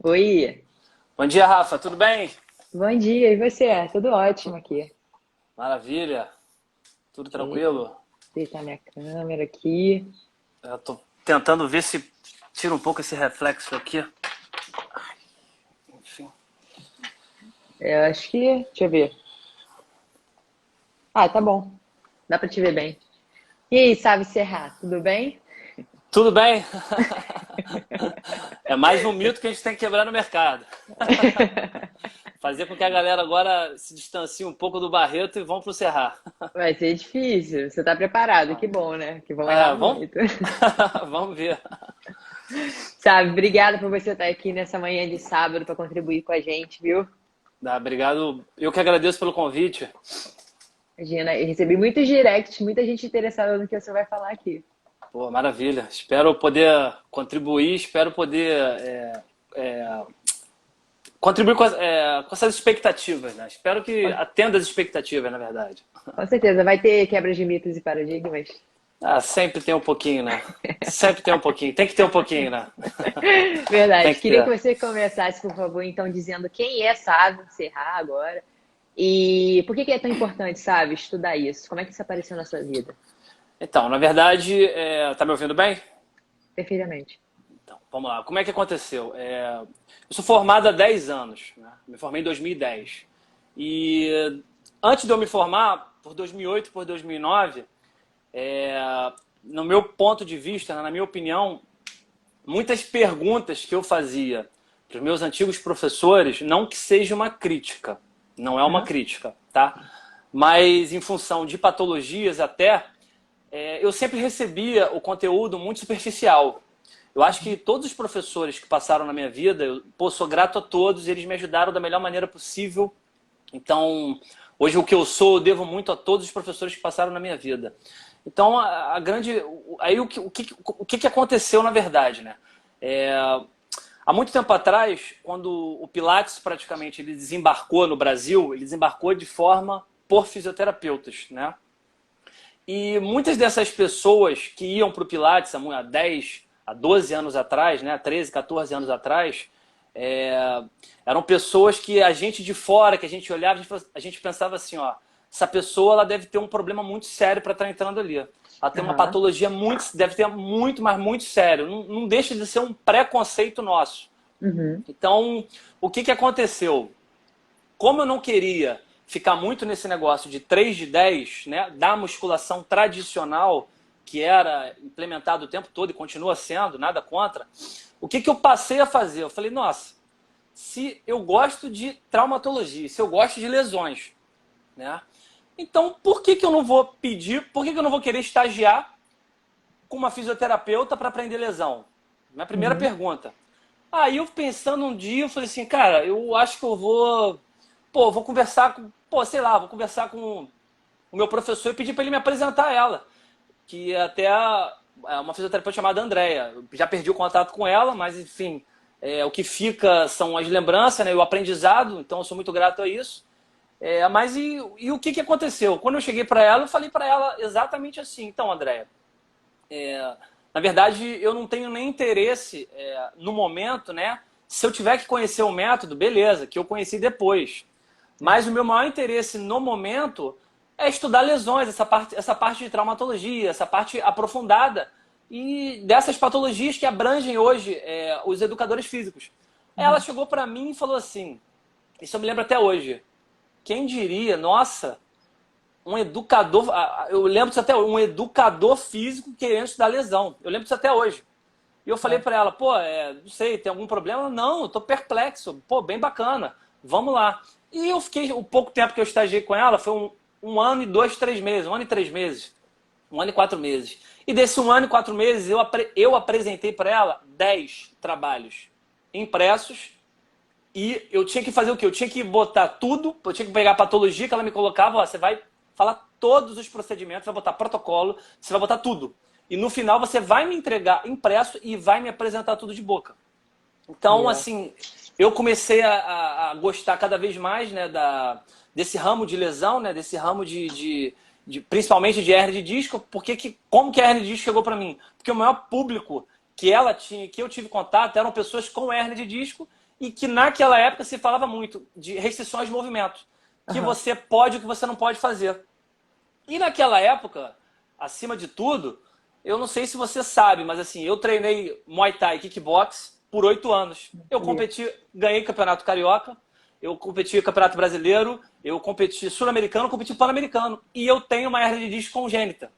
Oi, Bom dia, Rafa. Tudo bem? bom dia, e você? Tudo ótimo aqui. Maravilha. Tudo Deixa eu tranquilo? ajeitar minha câmera aqui. Eu tô tentando ver se tira um pouco esse reflexo aqui. Enfim. Eu acho que. Deixa eu ver. Ah, tá bom. Dá pra te ver bem. E aí, sabe Serra, tudo bem? Tudo bem? É mais um mito que a gente tem que quebrar no mercado. Fazer com que a galera agora se distancie um pouco do Barreto e vão pro Cerrar. Vai ser difícil. Você tá preparado? Que bom, né? Que vão errar É, vamos? muito. Vamos ver. Sabe, obrigada por você estar aqui nessa manhã de sábado para contribuir com a gente, viu? Obrigado. Eu que agradeço pelo convite. Imagina, eu recebi muitos directs, muita gente interessada no que você vai falar aqui. Pô, maravilha. Espero poder contribuir, espero poder é, contribuir com essas expectativas, né? Espero que Com atenda as expectativas, na verdade. com certeza, vai ter quebra de mitos e paradigmas. Ah, sempre tem um pouquinho, né? Sempre tem um pouquinho. Tem que ter um pouquinho, né? Tem Verdade. que Queria que ter. você começasse, por favor, então, dizendo quem é Sábio Serra agora e por que que é tão importante, sabe, estudar isso? Como é que isso apareceu na sua vida? Então, na verdade, tá me ouvindo bem? Perfeitamente. Então, vamos lá. Como é que aconteceu? Eu sou formado há 10 anos, né? Me formei em 2010. E antes de eu me formar, por 2008, por 2009, é, no meu ponto de vista, na minha opinião, muitas perguntas que eu fazia para os meus antigos professores, não que seja uma crítica, não é uma Aham. crítica, tá? Mas em função de patologias até, eu sempre recebia o conteúdo muito superficial. Eu acho que todos os professores que passaram na minha vida, sou grato a todos, eles me ajudaram da melhor maneira possível. Então, hoje o que eu sou, eu devo muito a todos os professores que passaram na minha vida. Então, a grande. Aí o que aconteceu na verdade, né? É, há muito tempo atrás, quando o Pilates praticamente ele desembarcou no Brasil, ele desembarcou de forma por fisioterapeutas, né? E muitas dessas pessoas que iam para o Pilates há 10, há 12 anos atrás, né, 13, 14 anos atrás, é, eram pessoas que a gente de fora, que a gente olhava, a gente pensava assim, ó, essa pessoa ela deve ter um problema muito sério para estar entrando ali. Ela tem uma Aham. patologia muito, deve ter muito, mas muito sério. Não, não deixa de ser um preconceito nosso. Uhum. Então, o que aconteceu? Como eu não queria ficar muito nesse negócio de 3 de 10, né, da musculação tradicional, que era implementado o tempo todo e continua sendo, nada contra, o que eu passei a fazer? Eu falei, nossa, se eu gosto de traumatologia, se eu gosto de lesões, né, então por que eu não vou pedir, por que eu não vou querer estagiar com uma fisioterapeuta para aprender lesão? Minha primeira Uhum. pergunta. Aí eu pensando um dia, eu falei assim, cara, eu acho que eu vou, vou conversar com, sei lá, vou conversar com o meu professor e pedir para ele me apresentar ela, que até é uma fisioterapeuta chamada Andréia. Eu já perdi o contato com ela, mas enfim, o que fica são as lembranças, né, e o aprendizado, então eu sou muito grato a isso. Mas e o que aconteceu? Quando eu cheguei para ela, eu falei para ela exatamente assim, então, Andréia, na verdade, eu não tenho nem interesse no momento, né? Se eu tiver que conhecer o método, beleza, que eu conheci depois. Mas o meu maior interesse no momento é estudar lesões, essa parte de traumatologia, essa parte aprofundada e dessas patologias que abrangem hoje os educadores físicos. Ela Uhum. chegou para mim e falou assim, isso eu me lembro até hoje, quem diria, nossa, um educador, eu lembro disso até hoje, um educador físico querendo estudar lesão. Eu lembro disso até hoje. E eu falei É. para ela, pô, não sei, tem algum problema? Não, eu tô perplexo. Pô, bem bacana. Vamos lá. E eu fiquei, o pouco tempo que eu estagiei com ela foi um ano e 2, 3 meses, 1 ano e 3 meses, 1 ano e 4 meses. E desse 1 ano e 4 meses eu apresentei para ela 10 trabalhos impressos e eu tinha que fazer o quê? Eu tinha que botar tudo, eu tinha que pegar a patologia que ela me colocava, ó, você vai falar todos os procedimentos, vai botar protocolo, você vai botar tudo. E no final você vai me entregar impresso e vai me apresentar tudo de boca. Então, Yeah. assim, eu comecei a gostar cada vez mais, né, desse ramo de lesão, né, desse ramo principalmente de hernia de disco. Como que a hernia de disco chegou para mim? Porque o maior público que ela tinha, que eu tive contato, eram pessoas com hérnia de disco e que naquela época se falava muito de restrições de movimento, que Aham. você pode e o que você não pode fazer. E naquela época, acima de tudo, eu não sei se você sabe, mas assim, eu treinei Muay Thai e Kickbox por 8 anos. Eu Sabia. competi, ganhei Campeonato Carioca, eu competi Campeonato Brasileiro, eu competi Sul-Americano, competi Pan-Americano. E eu tenho uma hernia de disco congênita.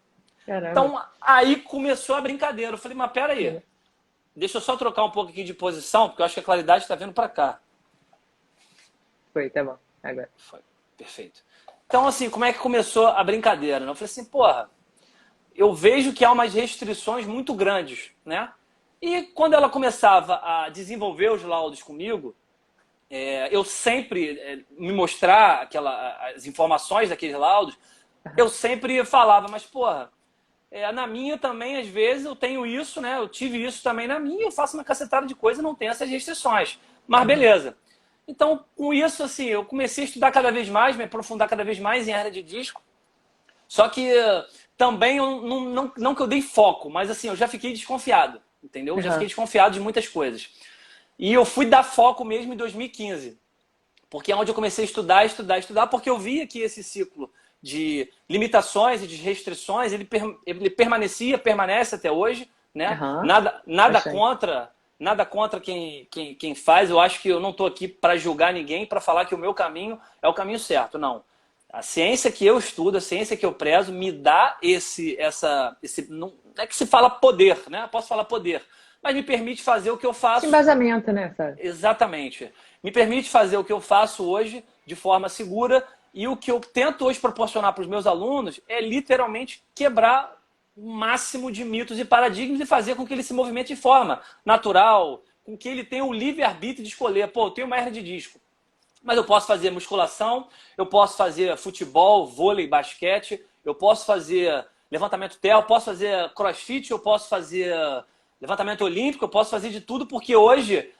Caramba. Então, aí começou a brincadeira. Eu falei, mas pera aí, deixa eu só trocar um pouco aqui de posição, porque eu acho que a claridade está vindo para cá. Foi, tá bom. Agora. Foi, perfeito. Então, assim, como é que começou a brincadeira? Eu falei assim, porra, eu vejo que há umas restrições muito grandes, né? E quando ela começava a desenvolver os laudos comigo, eu sempre me mostrar as informações daqueles laudos, eu sempre falava, mas porra, na minha também, às vezes, eu tenho isso, né? Eu tive isso também na minha, eu faço uma cacetada de coisa e não tenho essas restrições. Mas Uhum. beleza. Então, com isso, assim, eu comecei a estudar cada vez mais, me aprofundar cada vez mais em hernia de disco. Só que também eu não que eu dei foco, mas assim, eu já fiquei desconfiado, entendeu? Eu já fiquei Aham. desconfiado de muitas coisas. E eu fui dar foco mesmo em 2015, porque é onde eu comecei a estudar, estudar, estudar, porque eu via que esse ciclo de limitações e de restrições, ele permanece até hoje, né? Aham. Nada Bastante. contra, nada contra quem faz. Eu acho que eu não estou aqui para julgar ninguém, para falar que o meu caminho é o caminho certo, não. A ciência que eu estudo, a ciência que eu prezo, me dá não é que se fala poder, né? Posso falar poder, mas me permite fazer o que eu Esse faço. embasamento, né, sabe? Exatamente. Me permite fazer o que eu faço hoje de forma segura, e o que eu tento hoje proporcionar para os meus alunos é literalmente quebrar o máximo de mitos e paradigmas e fazer com que ele se movimente de forma natural, com que ele tenha o livre-arbítrio de escolher. Pô, eu tenho uma hernia de disco, mas eu posso fazer musculação, eu posso fazer futebol, vôlei, basquete, eu posso fazer levantamento terra, eu posso fazer crossfit, eu posso fazer levantamento olímpico, eu posso fazer de tudo, porque hoje,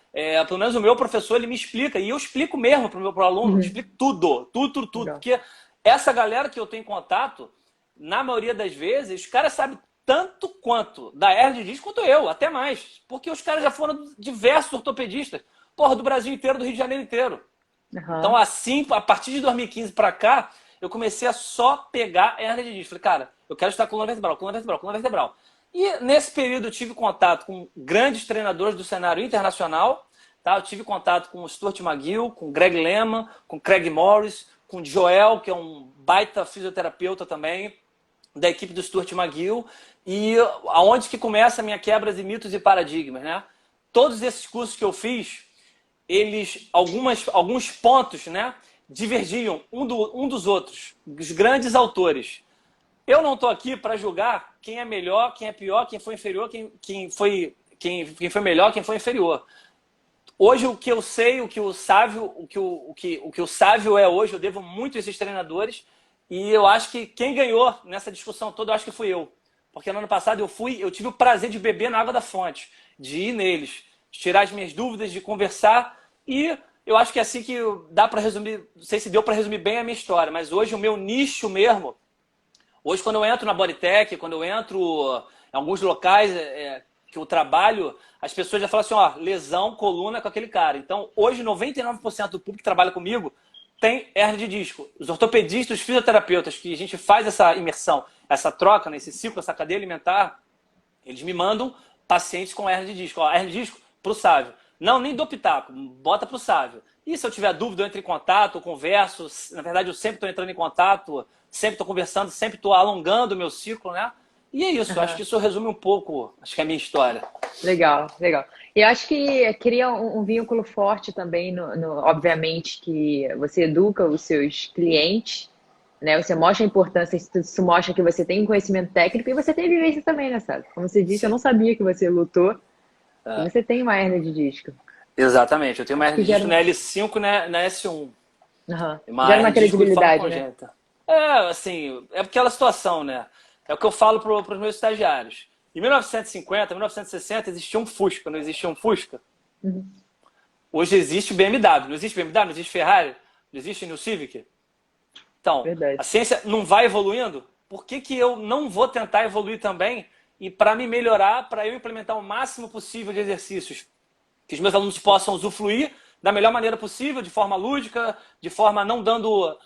pelo menos o meu professor, ele me explica, e eu explico mesmo para o meu aluno, Uhum. explico tudo, tudo, tudo, tudo. Legal. Porque essa galera que eu tenho contato, na maioria das vezes, os caras sabem tanto quanto da hernia de disco quanto eu, até mais. Porque os caras já foram diversos ortopedistas, porra, do Brasil inteiro, do Rio de Janeiro inteiro. Então, Aham. assim, a partir de 2015 para cá, eu comecei a só pegar hernia de disco. Falei, cara, eu quero estudar coluna vertebral, coluna vertebral, coluna vertebral. E nesse período eu tive contato com grandes treinadores do cenário internacional. Tá? Eu tive contato com o Stuart McGill, com o Greg Lehman, com o Craig Morris, com o Joel, que é um baita fisioterapeuta também, da equipe do Stuart McGill. E aonde que começa a minha quebra de mitos e paradigmas, né? Todos esses cursos que eu fiz, alguns pontos, né, divergiam um dos outros, os grandes autores. Eu não estou aqui para julgar quem é melhor, quem é pior, quem foi inferior, quem foi melhor, quem foi inferior. Hoje o que eu sei, o que o sábio é hoje, eu devo muito a esses treinadores, e eu acho que quem ganhou nessa discussão toda, eu acho que fui eu. Porque no ano passado eu tive o prazer de beber na água da fonte, de ir neles, de tirar as minhas dúvidas, de conversar, e eu acho que é assim que dá para resumir, não sei se deu para resumir bem a minha história, mas hoje o meu nicho mesmo, hoje quando eu entro na Bodytech, quando eu entro em alguns locais que eu trabalho, as pessoas já falam assim, ó, lesão, coluna com aquele cara. Então, hoje 99% do público que trabalha comigo tem hernia de disco. Os ortopedistas, os fisioterapeutas, que a gente faz essa imersão, essa troca, nesse ciclo, essa cadeia alimentar, eles me mandam pacientes com hernia de disco. Ó, hernia de disco pro Sávio. Não, nem dou pitaco, bota pro Sávio. E se eu tiver dúvida, eu entro em contato, eu converso. Na verdade, eu sempre estou entrando em contato, sempre estou conversando, sempre estou alongando o meu ciclo, né? E é isso, acho Aham. que isso resume um pouco, acho que é a minha história. Legal, legal. E eu acho que cria um vínculo forte também, obviamente, que você educa os seus clientes, né? Você mostra a importância, isso mostra que você tem um conhecimento técnico e você tem vivência também, né, sabe? Como você disse, eu Sim. não sabia que você lutou e É, você tem uma hernia de disco. exatamente, eu tenho uma Acho hernia que de disco na L5 e na S1. aham, Uma gera uma hernia de disco de forma credibilidade, né? congênita. Assim, é aquela situação, né? É o que eu falo para os meus estagiários. Em 1950, 1960, existia um Fusca, não existia um Fusca? Uhum. Hoje existe BMW. Não existe BMW, não existe Ferrari, não existe New Civic. Então, a Verdade. ciência não vai evoluindo? Por que eu não vou tentar evoluir também e para me melhorar, para eu implementar o máximo possível de exercícios que os meus alunos possam usufruir da melhor maneira possível, de forma lúdica, de forma não dando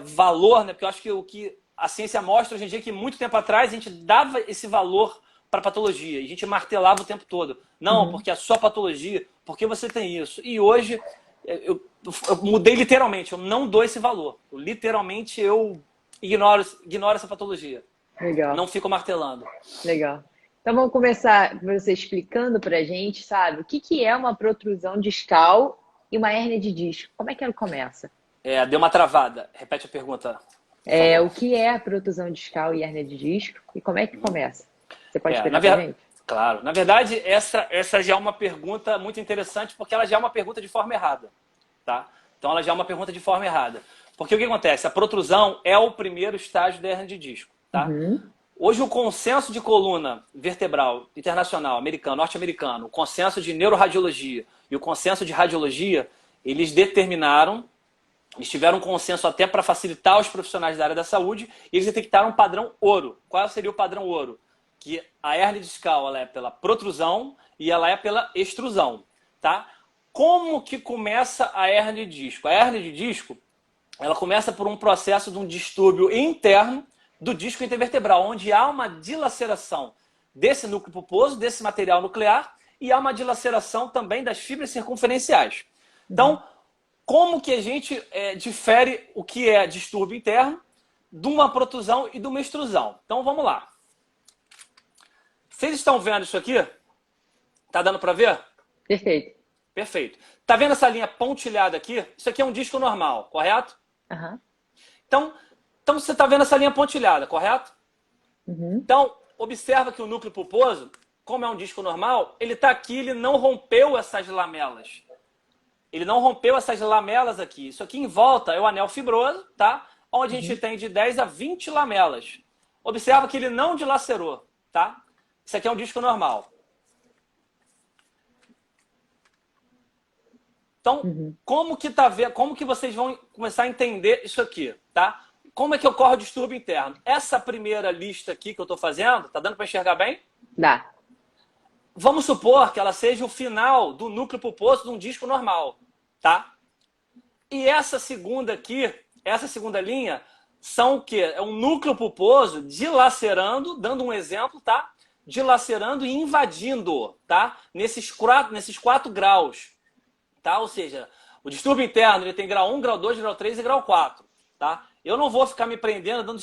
valor, né? Porque eu acho que o que a ciência mostra hoje em dia é que muito tempo atrás a gente dava esse valor para a patologia, e a gente martelava o tempo todo. Não, porque a sua patologia, porque você tem isso. E hoje eu mudei literalmente, eu não dou esse valor. Literalmente eu ignoro essa patologia. Legal. Não fico martelando. Legal. Então vamos começar você explicando pra gente, sabe, o que que é uma protrusão discal e uma hérnia de disco? Como é que ela começa? Deu uma travada. Repete a pergunta, por O favor. que é a protrusão discal e hérnia de disco e como é que começa? Você pode Na explicar pra verdade, gente? claro. Na verdade, essa já é uma pergunta muito interessante, porque ela já é uma pergunta de forma errada. Tá? Então ela já é uma pergunta de forma errada. Porque o que acontece? A protrusão é o primeiro estágio da hérnia de disco. Tá? Hoje o consenso de coluna vertebral internacional, americano, norte-americano, o consenso de neuroradiologia e o consenso de radiologia, eles determinaram, eles tiveram um consenso até para facilitar os profissionais da área da saúde, e eles detectaram um padrão ouro. Qual seria o padrão ouro? Que a hérnia discal ela é pela protrusão e ela é pela extrusão. Tá? Como que começa a hérnia de disco? A hérnia de disco ela começa por um processo de um distúrbio interno do disco intervertebral, onde há uma dilaceração desse núcleo pulposo, desse material nuclear, e há uma dilaceração também das fibras circunferenciais. Então, como que a gente difere o que é distúrbio interno de uma protusão e de uma extrusão? Então, vamos lá. Vocês estão vendo isso aqui? Tá dando para ver? Perfeito. Perfeito. Tá vendo essa linha pontilhada aqui? Isso aqui é um disco normal, correto? Então você está vendo essa linha pontilhada, correto? Então, observa que o núcleo pulposo, como é um disco normal, ele está aqui, ele não rompeu essas lamelas. Ele não rompeu essas lamelas aqui. Isso aqui em volta é o anel fibroso, tá? Onde a gente tem de 10 a 20 lamelas. Observa que ele não dilacerou, tá? Isso aqui é um disco normal. Então, como que vocês vão começar a entender isso aqui, tá? Como é que ocorre o distúrbio interno? Essa primeira lista aqui que eu estou fazendo, tá dando para enxergar bem? Dá. Vamos supor que ela seja o final do núcleo pulposo de um disco normal, tá? E essa segunda aqui, essa segunda linha, são o quê? É um núcleo pulposo dilacerando, dando um exemplo, tá? Dilacerando e invadindo, tá? Nesses 4 graus. Tá? Ou seja, o distúrbio interno ele tem grau 1, grau 2, grau 3 e grau 4. Tá? Eu não vou ficar me prendendo dando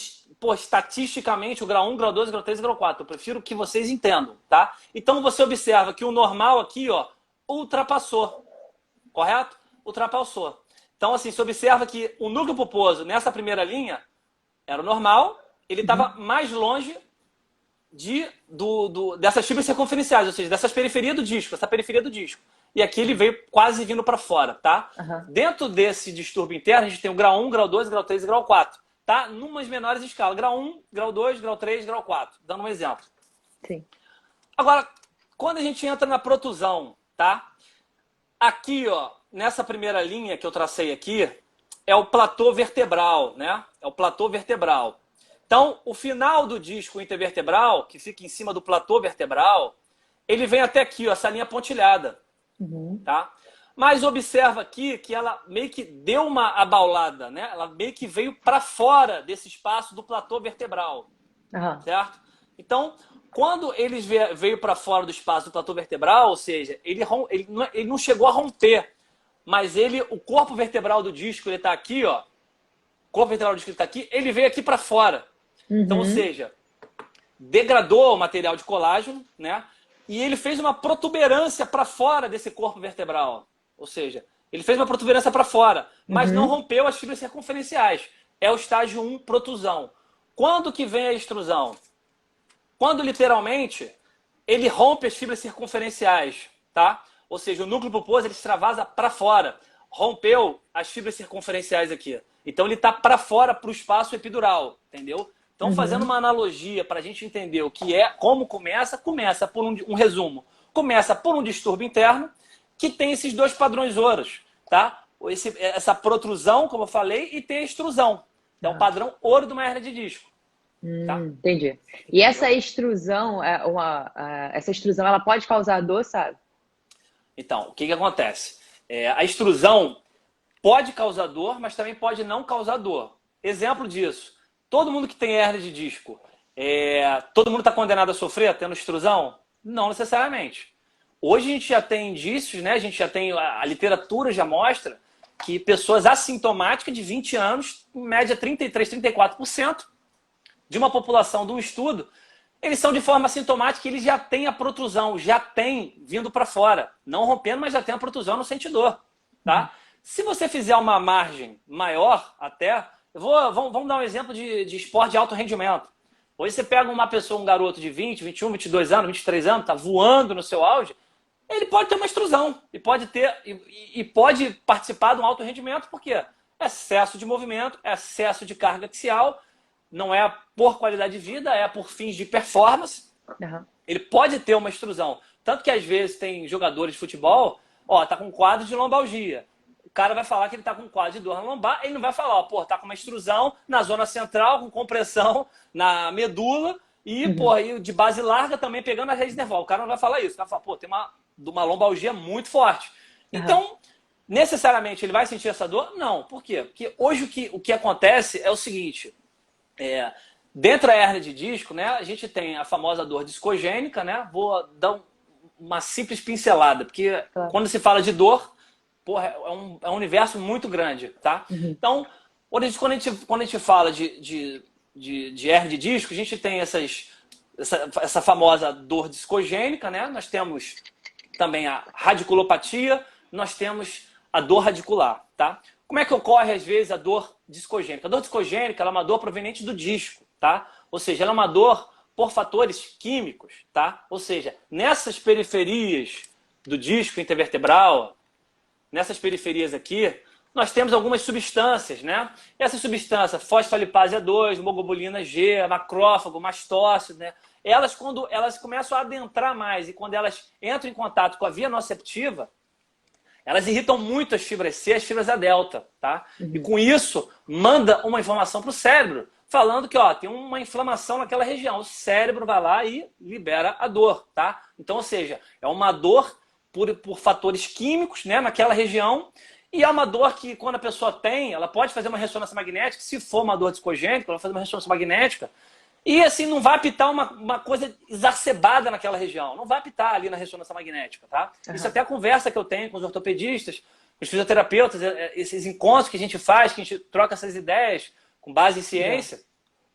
estatisticamente o grau 1, grau 2, grau 3 e grau 4. Eu prefiro que vocês entendam. Tá? Então você observa que o normal aqui ó, ultrapassou. Correto? Ultrapassou. Então assim, você observa que o núcleo pulposo nessa primeira linha era o normal, ele estava mais longe dessas fibras circunferenciais, ou seja, dessas periferias do disco, essa periferia do disco. E aqui ele veio quase vindo para fora, tá? Dentro desse distúrbio interno, a gente tem o grau 1, grau 2, grau 3 e grau 4, tá? Numas menores escalas. Grau 1, grau 2, grau 3, grau 4. Dando um exemplo. Sim. Agora, quando a gente entra na protusão, tá? Aqui, ó, nessa primeira linha que eu tracei aqui, é o platô vertebral, né? É o platô vertebral. Então, o final do disco intervertebral, que fica em cima do platô vertebral, ele vem até aqui, ó, essa linha pontilhada. Tá? Mas observa aqui que ela meio que deu uma abaulada, né? Ela meio que veio para fora desse espaço do platô vertebral, certo? Então, quando ele veio para fora do espaço do platô vertebral, ou seja, ele não chegou a romper, mas o corpo vertebral do disco ele está aqui, ó. O corpo vertebral do disco está aqui, ele veio aqui para fora. Então, ou seja, degradou o material de colágeno, né? E ele fez uma protuberância para fora desse corpo vertebral. Ou seja, ele fez uma protuberância para fora, mas não rompeu as fibras circunferenciais. É o estágio 1, protusão. Quando que vem a extrusão? Quando, literalmente, ele rompe as fibras circunferenciais, tá? Ou seja, o núcleo pulposo ele extravasa para fora. Rompeu as fibras circunferenciais aqui. Então, ele está para fora, para o espaço epidural, entendeu? Então, fazendo uma analogia para a gente entender o que é, como começa por um resumo. Começa por um distúrbio interno que tem esses 2 padrões ouros, tá? Essa protrusão, como eu falei, e tem a extrusão. É o padrão ouro de uma hérnia de disco. tá? Entendi. E essa Entendeu? extrusão, essa extrusão, ela pode causar dor, sabe? Então, o que que acontece? A extrusão pode causar dor, mas também pode não causar dor. Exemplo disso, todo mundo que tem hernia de disco, todo mundo está condenado a sofrer tendo extrusão? Não necessariamente. Hoje a gente já tem indícios, né? A gente já tem, a literatura já mostra que pessoas assintomáticas de 20 anos, em média 33, 34% de uma população de um estudo, eles são de forma assintomática e eles já têm a protrusão, já tem vindo para fora. Não rompendo, mas já tem a protrusão, não sente dor. Tá? Se você fizer uma margem maior até, vamos dar um exemplo de esporte de alto rendimento. Hoje você pega uma pessoa, um garoto de 20, 21, 22 anos, 23 anos, está voando no seu auge, ele pode ter uma extrusão e pode ter e pode participar de um alto rendimento, porque excesso de movimento, excesso de carga axial, não é por qualidade de vida, é por fins de performance. Aham. Ele pode ter uma extrusão. Tanto que às vezes tem jogadores de futebol, tá com quadro de lombalgia. O cara vai falar que ele tá com quadro de dor na lombar, ele não vai falar, tá com uma extrusão na zona central, com compressão na medula e, Uhum. e de base larga também pegando a rede nervosa. O cara não vai falar isso. O cara vai falar, tem uma lombalgia muito forte. Aham. Então, necessariamente ele vai sentir essa dor? Não. Por quê? Porque hoje o que acontece é o seguinte, dentro da hernia de disco, né, a gente tem a famosa dor discogênica, né? Vou dar uma simples pincelada, porque Claro. quando se fala de dor, porra, é um universo muito grande, tá? Uhum. Então, quando a gente fala de hernia de disco, a gente tem essa famosa dor discogênica, né? Nós temos também a radiculopatia, nós temos a dor radicular, tá? Como é que ocorre, às vezes, a dor discogênica? A dor discogênica ela é uma dor proveniente do disco, tá? Ou seja, ela é uma dor por fatores químicos, tá? Ou seja, nessas periferias do disco intervertebral, nessas periferias aqui, nós temos algumas substâncias, né? Essas substâncias, fosfolipase A2, hemoglobulina G, macrófago, mastócito, né? Elas, quando elas começam a adentrar mais e quando elas entram em contato com a via nociceptiva, elas irritam muito as fibras C, as fibras A delta, tá? E Uhum. com isso, manda uma informação para o cérebro, falando que tem uma inflamação naquela região. O cérebro vai lá e libera a dor, tá? Então, ou seja, é uma dor por fatores químicos, né, naquela região, e é uma dor que, quando a pessoa tem, ela pode fazer uma ressonância magnética, se for uma dor discogênica, ela vai fazer uma ressonância magnética, e assim, não vai apitar uma coisa exacerbada naquela região. Não vai apitar ali na ressonância magnética, tá? Isso Aham. até a conversa que eu tenho com os ortopedistas, com os fisioterapeutas, esses encontros que a gente faz, que a gente troca essas ideias com base em Legal. ciência,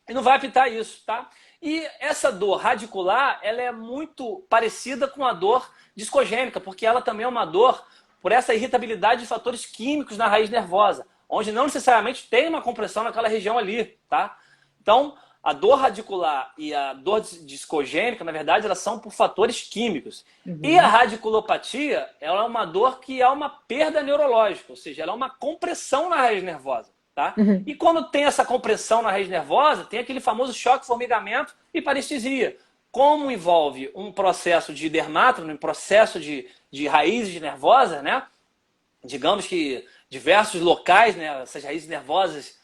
e não vai apitar isso, tá? E essa dor radicular, ela é muito parecida com a dor discogênica, porque ela também é uma dor por essa irritabilidade de fatores químicos na raiz nervosa, onde não necessariamente tem uma compressão naquela região ali, tá? Então, a dor radicular e a dor discogênica, na verdade, elas são por fatores químicos. E a Uhum. radiculopatia, ela é uma dor que é uma perda neurológica, ou seja, ela é uma compressão na raiz nervosa. Tá? Uhum. E quando tem essa compressão na raiz nervosa, tem aquele famoso choque, formigamento e parestesia. Como envolve um processo de dermátome, um processo de raízes nervosas, né? Digamos que diversos locais, né? Essas raízes nervosas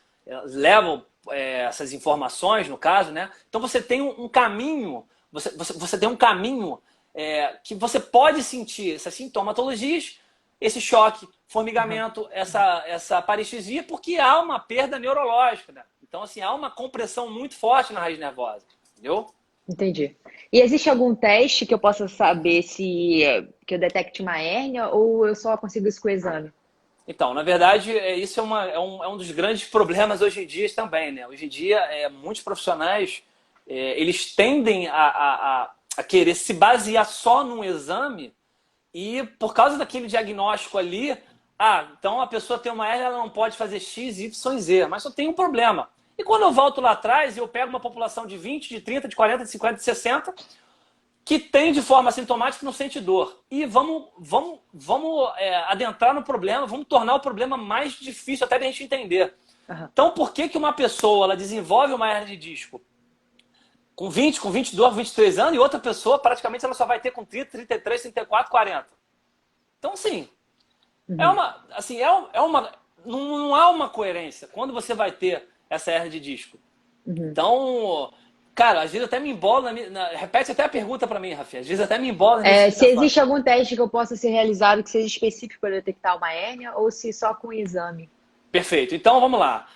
levam essas informações, no caso, né? Então você tem um caminho, você tem um caminho que você pode sentir essas sintomatologias, esse choque, Aham. formigamento, essa parestesia, porque há uma perda neurológica, né? Então, assim, há uma compressão muito forte na raiz nervosa, entendeu? Entendi. E existe algum teste que eu possa saber se que eu detecte uma hérnia ou eu só consigo isso com o exame? Então, na verdade, isso é um dos grandes problemas hoje em dia também, né? Hoje em dia, muitos profissionais, eles tendem a querer se basear só num exame e por causa daquele diagnóstico ali, então a pessoa tem uma hérnia, ela não pode fazer X, Y, Z, mas só tem um problema. E quando eu volto lá atrás, eu pego uma população de 20, de 30, de 40, de 50, de 60, que tem de forma assintomática e não sente dor. E vamos adentrar no problema, vamos tornar o problema mais difícil até de a gente entender. Aham. Então, por que que uma pessoa ela desenvolve uma hernia de disco com 20, com 22, com 23 anos e outra pessoa praticamente ela só vai ter com 30, 33, 34, 40? Então, assim, Uhum. não há uma coerência. Quando você vai ter essa hernia de disco? Uhum. Então, cara, às vezes até me embola, repete até a pergunta para mim, Rafinha, às vezes até me embola nesse Se explicações. existe algum teste que eu possa ser realizado que seja específico para detectar uma hérnia ou se só com o exame? Perfeito. Então, vamos lá.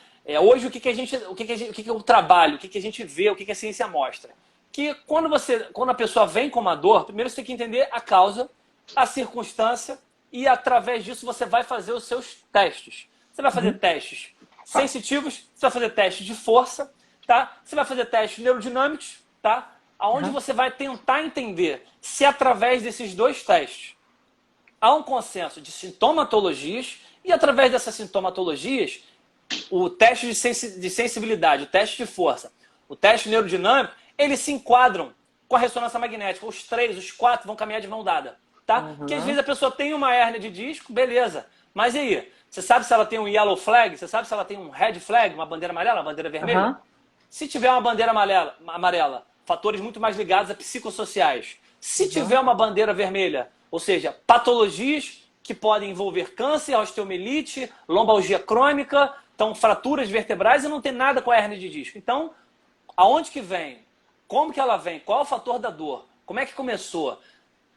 Hoje, o que que eu trabalho, o que que a gente vê, o que que a ciência mostra? Que quando a pessoa vem com uma dor, primeiro você tem que entender a causa, a circunstância e através disso você vai fazer os seus testes. Você vai fazer Uhum. testes sensitivos, você vai fazer testes de força, tá? Você vai fazer testes neurodinâmicos, tá? Aonde Aham. você vai tentar entender se através desses dois testes há um consenso de sintomatologias e através dessas sintomatologias, o teste de sensibilidade, o teste de força, o teste neurodinâmico, eles se enquadram com a ressonância magnética. Os três, os quatro vão caminhar de mão dada, tá? Porque às Aham. vezes a pessoa tem uma hérnia de disco, beleza. Mas e aí? Você sabe se ela tem um yellow flag? Você sabe se ela tem um red flag, uma bandeira amarela, uma bandeira vermelha? Aham. Se tiver uma bandeira amarela, fatores muito mais ligados a psicossociais. Se tiver Aham. uma bandeira vermelha, ou seja, patologias que podem envolver câncer, osteomielite, lombalgia crônica, então fraturas vertebrais e não tem nada com a hérnia de disco. Então, aonde que vem? Como que ela vem? Qual é o fator da dor? Como é que começou?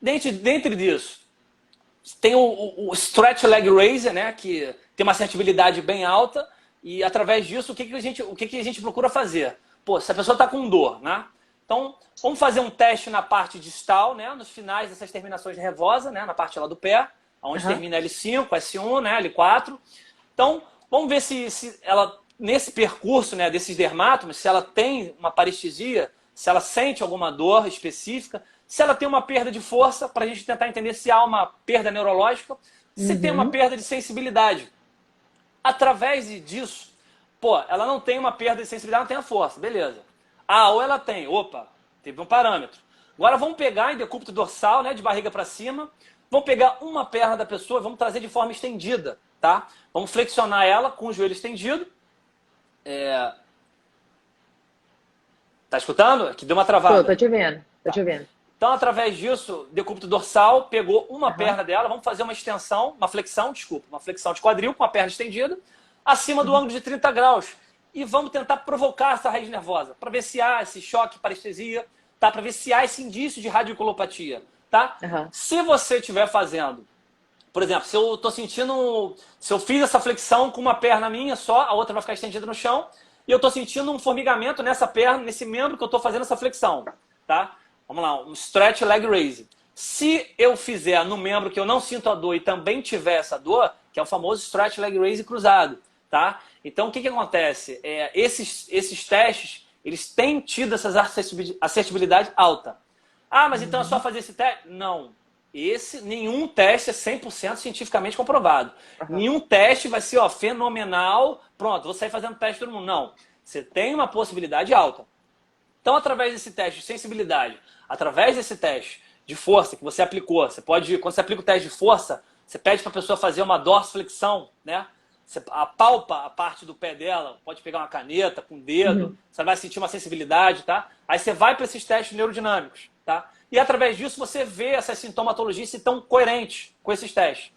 Dentro disso, tem o stretch leg raiser, né, que tem uma assertibilidade bem alta e através disso o que que a gente procura fazer? Pô, se a pessoa está com dor, né? Então, vamos fazer um teste na parte distal, né, nos finais dessas terminações nervosas, né, na parte lá do pé, onde Aham. termina L5, S1, né, L4. Então, vamos ver se ela, nesse percurso, né, desses dermátomos, se ela tem uma parestesia, se ela sente alguma dor específica, se ela tem uma perda de força, para a gente tentar entender se há uma perda neurológica, se tem uma Uhum. perda de sensibilidade. Através disso, pô, ela não tem uma perda de sensibilidade, não tem a força, beleza. Ah, ou ela tem, opa, teve um parâmetro. Agora vamos pegar em decúbito dorsal, né, de barriga para cima, vamos pegar uma perna da pessoa e vamos trazer de forma estendida, tá? Vamos flexionar ela com o joelho estendido. Tá escutando? Aqui deu uma Tô travada. te vendo. Tô Tá. te vendo. Então, através disso, decúbito dorsal, pegou uma Aham. perna dela, vamos fazer uma extensão, uma flexão, desculpa, uma flexão de quadril com a perna estendida, acima do Uhum. ângulo de 30 graus. E vamos tentar provocar essa raiz nervosa, para ver se há esse choque, parestesia, tá? Para ver se há esse indício de radiculopatia, tá? Aham. Se você estiver fazendo, por exemplo, se eu tô sentindo, se eu fiz essa flexão com uma perna minha só, a outra vai ficar estendida no chão, e eu tô sentindo um formigamento nessa perna, nesse membro que eu tô fazendo essa flexão, tá? Vamos lá, um stretch leg raise. Se eu fizer no membro que eu não sinto a dor e também tiver essa dor, que é o famoso stretch leg raise cruzado, tá? Então, o que que acontece? Esses testes, eles têm tido essa assertibilidade alta. Ah, mas então é só Uhum. fazer esse teste? Não. Nenhum teste é 100% cientificamente comprovado. Aham. Nenhum teste vai ser, ó, fenomenal, pronto, vou sair fazendo teste todo mundo. Não. Você tem uma possibilidade alta. Então, através desse teste de sensibilidade, através desse teste de força que você aplicou, você pode, quando você aplica o teste de força, você pede para a pessoa fazer uma dorsiflexão, né? Você apalpa a parte do pé dela, pode pegar uma caneta com o dedo, Uhum. você vai sentir uma sensibilidade, tá? Aí você vai para esses testes neurodinâmicos, tá? E através disso você vê essas sintomatologias se estão coerentes com esses testes.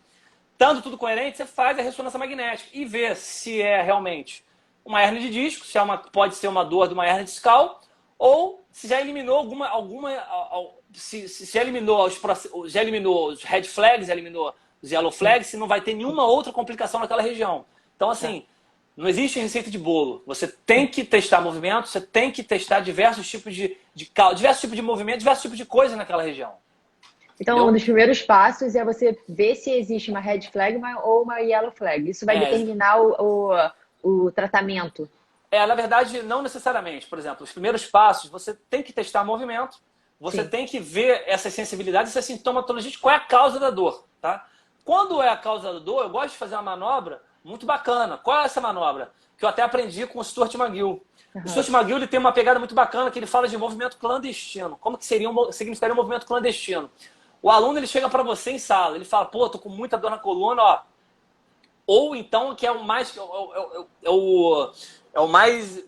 Estando tudo coerente, você faz a ressonância magnética e vê se é realmente uma hérnia de disco, se é pode ser uma dor de uma hérnia discal, ou se já eliminou se já eliminou já eliminou os red flags, já eliminou os yellow Sim. flags, se não vai ter nenhuma outra complicação naquela região. Então, Tá. assim, não existe receita de bolo. Você tem que testar movimento, você tem que testar diversos tipos diversos tipos de movimento, diversos tipos de coisa naquela região. Então, um Entendeu? dos primeiros passos é você ver se existe uma red flag ou uma yellow flag. Isso vai É, determinar o tratamento. na verdade, não necessariamente. Por exemplo, os primeiros passos, você tem que testar movimento, você Sim. tem que ver essas sensibilidades, essas sintomatologias, qual é a causa da dor, tá? Quando é a causa da dor, eu gosto de fazer uma manobra muito bacana. Qual é essa manobra? Que eu até aprendi com o Stuart McGill. O Aham. Stuart McGill ele tem uma pegada muito bacana que ele fala de movimento clandestino. Como que significaria um movimento clandestino? O aluno ele chega para você em sala, ele fala, pô, tô com muita dor na coluna, ó, ou então, que é o mais. É o mais.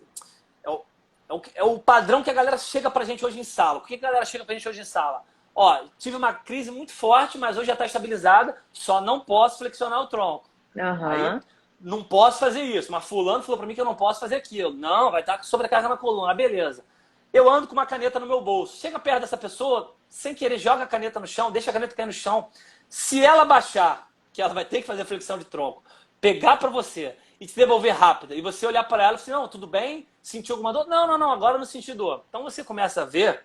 É o padrão que a galera chega pra gente hoje em sala. Por que a galera chega pra gente hoje em sala? Ó, tive uma crise muito forte, mas hoje já está estabilizada, só não posso flexionar o tronco. Aí, Aham. não posso fazer isso, mas fulano falou para mim que eu não posso fazer aquilo. Não, vai estar sobrecarga na coluna, beleza. Eu ando com uma caneta no meu bolso. Chega perto dessa pessoa, sem querer, joga a caneta no chão, deixa a caneta cair no chão. Se ela baixar, que ela vai ter que fazer a flexão de tronco, pegar para você e te devolver rápida, e você olhar para ela e falar, não, tudo bem? Sentiu alguma dor? Não, não, não, agora eu não senti dor. Então você começa a ver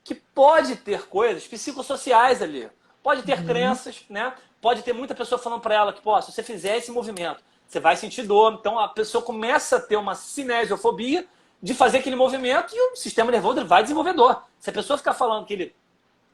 que pode ter coisas psicossociais ali. Pode ter crenças, né? Pode ter muita pessoa falando para ela que, pô, se você fizer esse movimento, você vai sentir dor. Então a pessoa começa a ter uma cinesiofobia de fazer aquele movimento e o sistema nervoso vai desenvolver dor. Se a pessoa ficar falando que ele,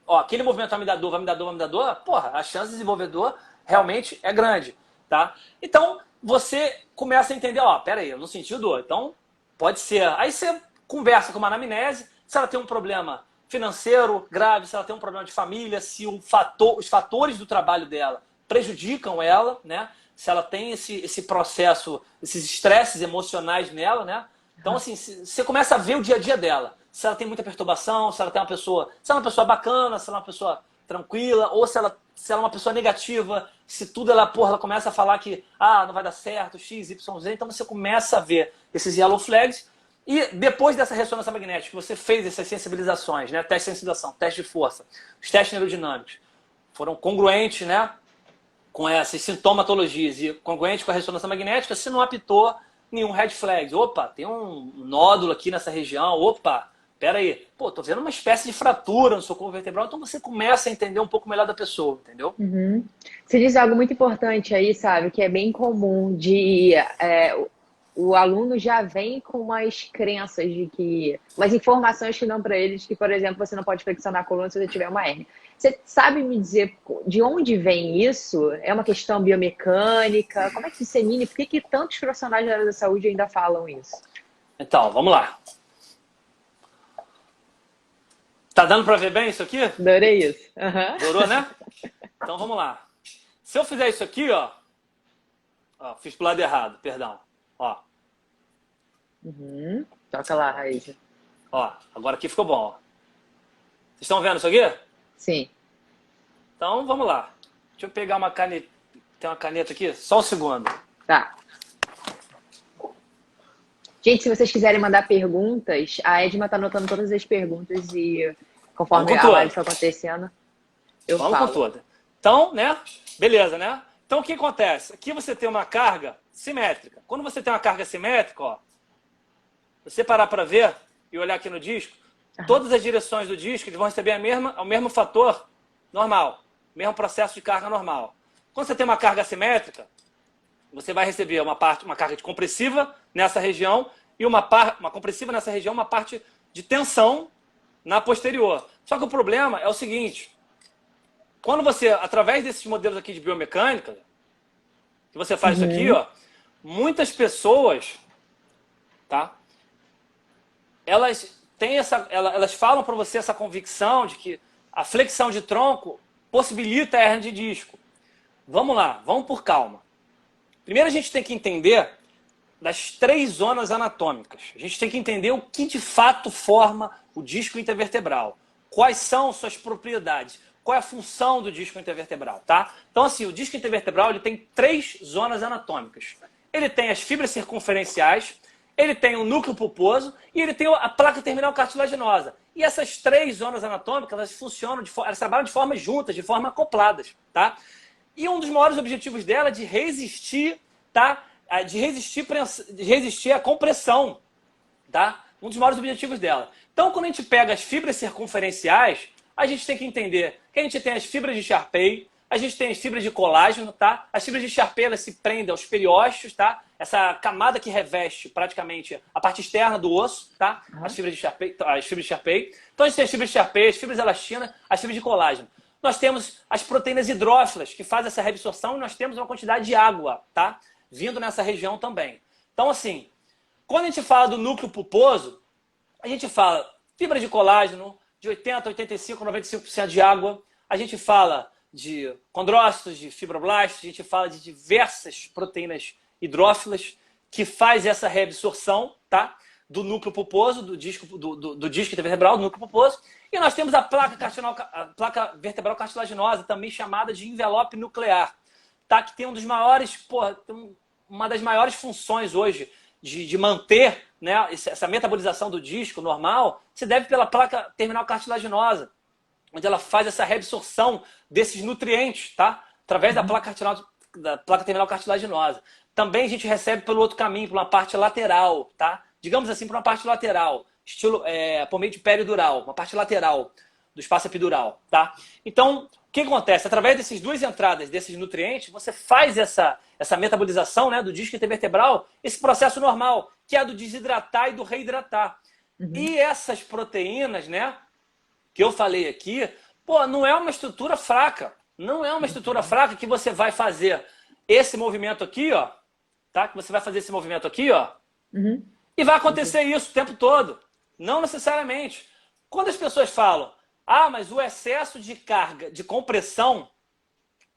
ó, aquele movimento vai me dar dor, vai me dar dor, vai me dar dor, porra, a chance de desenvolver dor realmente é grande, tá? Então você começa a entender, ó, pera aí, eu não senti dor, então pode ser. Aí você conversa com uma anamnese, se ela tem um problema financeiro grave, se ela tem um problema de família, se os fatores do trabalho dela prejudicam ela, né? Se ela tem esse processo, esses estresses emocionais nela, né? Então, assim, você começa a ver o dia a dia dela. Se ela tem muita perturbação, se ela tem uma pessoa, se ela é uma pessoa bacana, se ela é uma pessoa tranquila, ou se ela é uma pessoa negativa, se tudo ela, porra, ela começa a falar que não vai dar certo, X, Y, Z, então você começa a ver esses yellow flags. E depois dessa ressonância magnética, você fez essas sensibilizações, né? Teste de sensibilização, teste de força, os testes neurodinâmicos, foram congruentes, né? Com essas sintomatologias e congruentes com a ressonância magnética, se não apitou nenhum red flag. Opa, tem um nódulo aqui nessa região, opa, pera aí. Pô, tô vendo uma espécie de fratura no seu corpo vertebral, então você começa a entender um pouco melhor da pessoa, entendeu? Você diz algo muito importante aí, sabe? Que é bem comum de... o aluno já vem com umas crenças de que... umas informações que dão para eles que, por exemplo, você não pode flexionar a coluna se você tiver uma hérnia. Você sabe me dizer de onde vem isso? É uma questão biomecânica? Como é que dissemina? Por que tantos profissionais da área da saúde ainda falam isso? Então, vamos lá. Tá dando para ver bem isso aqui? Adorei isso. Uhum. Adorou, né? Então vamos lá. Se eu fizer isso aqui, ó, fiz pro lado errado, perdão. Ó. Toca lá, Raíssa. Ó, agora aqui ficou bom, ó. Vocês estão vendo isso aqui? Sim. Então vamos lá. Deixa eu pegar uma caneta. Tem uma caneta aqui? Só um segundo. Tá. Gente, se vocês quiserem mandar perguntas, a Edma tá anotando todas as perguntas e conforme a live for acontecendo, eu falo. Vamos com toda. Então, né? Beleza, né? Então o que acontece? Aqui você tem uma carga simétrica. Quando você tem uma carga simétrica, ó, você parar para ver e olhar aqui no disco, todas as direções do disco eles vão receber o mesmo fator normal, mesmo processo de carga normal. Quando você tem uma carga assimétrica, você vai receber uma carga de compressiva nessa região e uma compressiva nessa região, uma parte de tensão na posterior. Só que o problema é o seguinte, quando você, através desses modelos aqui de biomecânica, que você faz isso aqui, ó, muitas pessoas, tá? Elas falam para você essa convicção de que a flexão de tronco possibilita a hernia de disco. Vamos lá, vamos por calma. Primeiro a gente tem que entender das 3 zonas anatômicas. A gente tem que entender o que de fato forma o disco intervertebral. Quais são suas propriedades? Qual é a função do disco intervertebral, tá? Então assim, o disco intervertebral ele tem 3 zonas anatômicas. Ele tem as fibras circunferenciais, ele tem o núcleo pulposo e ele tem a placa terminal cartilaginosa. E essas 3 zonas anatômicas, elas funcionam, elas trabalham de forma juntas, de forma acopladas, tá? E um dos maiores objetivos dela é de resistir, tá? De resistir à compressão, tá? Um dos maiores objetivos dela. Então, quando a gente pega as fibras circunferenciais, a gente tem que entender que a gente tem as fibras de Sharpey, a gente tem as fibras de colágeno, tá? As fibras de Sharpey, elas se prendem aos periósteos, tá? Essa camada que reveste praticamente a parte externa do osso, tá? As fibras de Sharpey. Então, a gente tem as fibras de Sharpey, as fibras de elastina, as fibras de colágeno. Nós temos as proteínas hidrófilas, que fazem essa reabsorção, e nós temos uma quantidade de água, tá? Vindo nessa região também. Então, assim, quando a gente fala do núcleo pulposo, a gente fala fibra de colágeno, de 80%, 85%, 95% de água. A gente fala de condrócitos, de fibroblastos, a gente fala de diversas proteínas hidrófilas que faz essa reabsorção, tá? Do núcleo pulposo, do disco intervertebral, do núcleo pulposo. E nós temos a placa vertebral cartilaginosa, também chamada de envelope nuclear, tá? Que tem um dos maiores, uma das maiores funções hoje de manter, né, essa metabolização do disco normal se deve pela placa terminal cartilaginosa, onde ela faz essa reabsorção desses nutrientes, tá? Através da placa terminal cartilaginosa. Também a gente recebe pelo outro caminho, por uma parte lateral, tá? Digamos assim, por uma parte lateral, estilo por meio de peridural, uma parte lateral do espaço epidural, tá? Então, o que acontece? Através dessas duas entradas desses nutrientes, você faz essa metabolização, né, do disco intervertebral, esse processo normal, que é do desidratar e do reidratar. E essas proteínas, né, que eu falei aqui, pô, não é uma estrutura fraca. Não é uma estrutura fraca que você vai fazer esse movimento aqui, ó, tá? Que você vai fazer esse movimento aqui, ó, e vai acontecer isso o tempo todo. Não necessariamente. Quando as pessoas falam, ah, mas o excesso de carga, de compressão,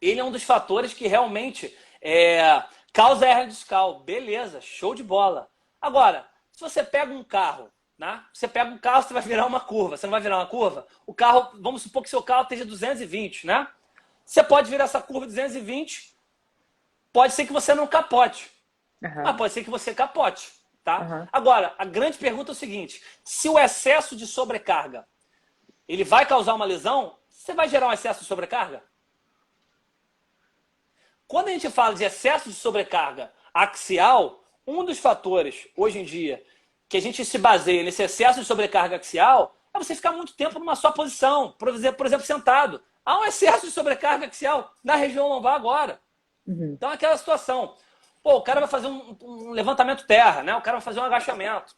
ele é um dos fatores que realmente causa hernia discal. Beleza, show de bola. Agora, se você pega um carro, né? Você pega um carro, você vai virar uma curva. Você não vai virar uma curva? O carro, vamos supor que seu carro esteja 220, né? Você pode virar essa curva 220, pode ser que você não capote. Mas pode ser que você capote, tá? Agora, a grande pergunta é o seguinte, se o excesso de sobrecarga, ele vai causar uma lesão, você vai gerar um excesso de sobrecarga? Quando a gente fala de excesso de sobrecarga axial, um dos fatores, hoje em dia, que a gente se baseia nesse excesso de sobrecarga axial é você ficar muito tempo numa só posição, por exemplo, sentado. Há um excesso de sobrecarga axial na região lombar agora. Então, é aquela situação. Pô, o cara vai fazer um levantamento terra, né? O cara vai fazer um agachamento.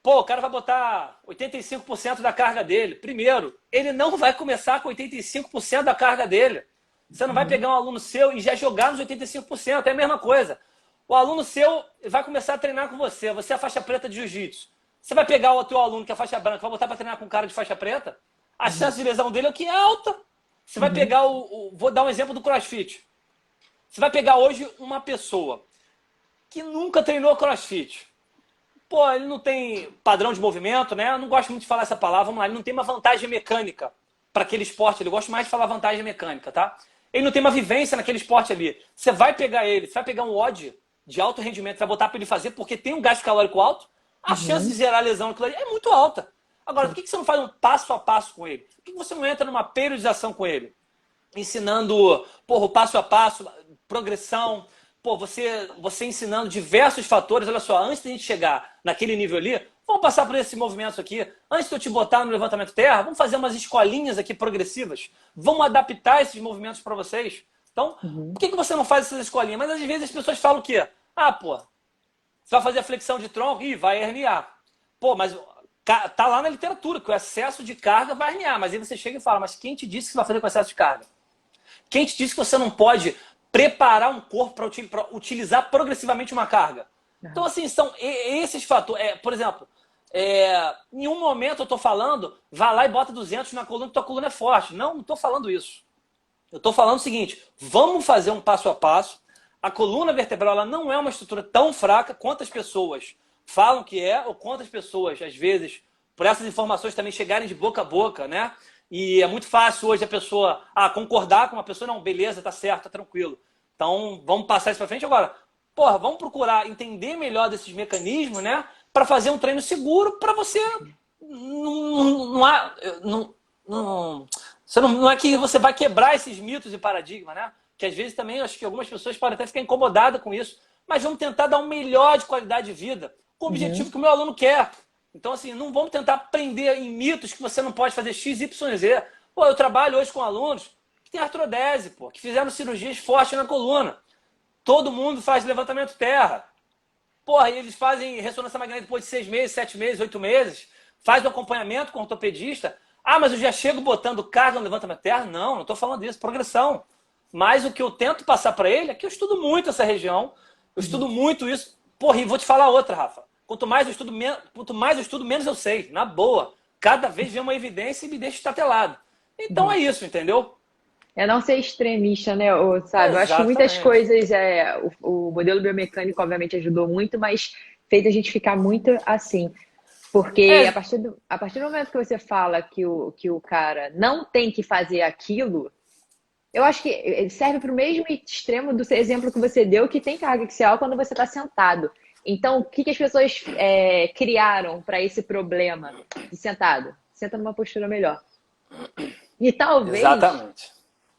Pô, o cara vai botar 85% da carga dele. Primeiro, ele não vai começar com 85% da carga dele. Você não vai pegar um aluno seu e já jogar nos 85%. É a mesma coisa. O aluno seu vai começar a treinar com você. Você é a faixa preta de jiu-jitsu. Você vai pegar o teu aluno que é faixa branca, vai botar para treinar com um cara de faixa preta? A chance de lesão dele é o que é alta. Você vai pegar vou dar um exemplo do CrossFit. Você vai pegar hoje uma pessoa que nunca treinou CrossFit. Pô, ele não tem padrão de movimento, né? Eu não gosto muito de falar essa palavra, vamos lá. Ele não tem uma vantagem mecânica para aquele esporte. Ele gosta mais de falar vantagem mecânica, tá? Ele não tem uma vivência naquele esporte ali. Você vai pegar ele, você vai pegar um WOD de alto rendimento, vai botar para ele fazer porque tem um gasto calórico alto, a chance de gerar lesão naquilo ali é muito alta. Agora, por que você não faz um passo a passo com ele? Por que você não entra numa periodização com ele? Ensinando, porra, o passo a passo, progressão, pô, você ensinando diversos fatores. Olha só, antes de a gente chegar naquele nível ali, vamos passar por esses movimentos aqui. Antes de eu te botar no levantamento terra, vamos fazer umas escolinhas aqui progressivas. Vamos adaptar esses movimentos para vocês. Então, por que você não faz essas escolinhas? Mas às vezes as pessoas falam o quê? Ah, pô, você vai fazer a flexão de tronco e vai herniar. Pô, mas tá lá na literatura que o excesso de carga vai herniar. Mas aí você chega e fala, mas quem te disse que você vai fazer com excesso de carga? Quem te disse que você não pode preparar um corpo para utilizar progressivamente uma carga? Então, assim, são esses fatores. Por exemplo, em um momento eu estou falando, vai lá e bota 200 na coluna, que tua coluna é forte. Não estou falando isso. Eu estou falando o seguinte, vamos fazer um passo a passo. A coluna vertebral ela não é uma estrutura tão fraca quanto as pessoas falam que é, ou quantas pessoas, às vezes, por essas informações também chegarem de boca a boca, né? E é muito fácil hoje a pessoa concordar com uma pessoa, não, beleza, tá certo, tá tranquilo. Então, vamos passar isso para frente agora. Porra, vamos procurar entender melhor desses mecanismos, né? Para fazer um treino seguro para você não é que você vai quebrar esses mitos e paradigmas, né? Que às vezes também acho que algumas pessoas podem até ficar incomodadas com isso. Mas vamos tentar dar um melhor de qualidade de vida com o objetivo que o meu aluno quer. Então, assim, não vamos tentar prender em mitos que você não pode fazer X, Y, Z. Pô, eu trabalho hoje com alunos que têm artrodese, pô, que fizeram cirurgias fortes na coluna. Todo mundo faz levantamento terra. Porra, e eles fazem ressonância magnética depois de 6 meses, 7 meses, 8 meses. Faz um acompanhamento com o ortopedista. Ah, mas eu já chego botando carga no levantamento terra? Não estou falando disso, progressão. Mas o que eu tento passar para ele é que eu estudo muito essa região, eu estudo muito isso. Porra, e vou te falar outra, Rafa. Quanto mais eu estudo, menos eu sei. Na boa. Cada vez vem uma evidência e me deixa estatelado. Então é isso, entendeu? É não ser extremista, né? Sabe? Eu acho que Exatamente. muitas coisas, o modelo biomecânico obviamente ajudou muito, mas fez a gente ficar muito assim. Porque a partir do momento que você fala que o cara não tem que fazer aquilo, Eu acho que ele serve para o mesmo extremo do exemplo que você deu, que tem carga axial quando você está sentado. Então, o que que as pessoas criaram para esse problema de sentado? Senta numa postura melhor. E talvez Exatamente.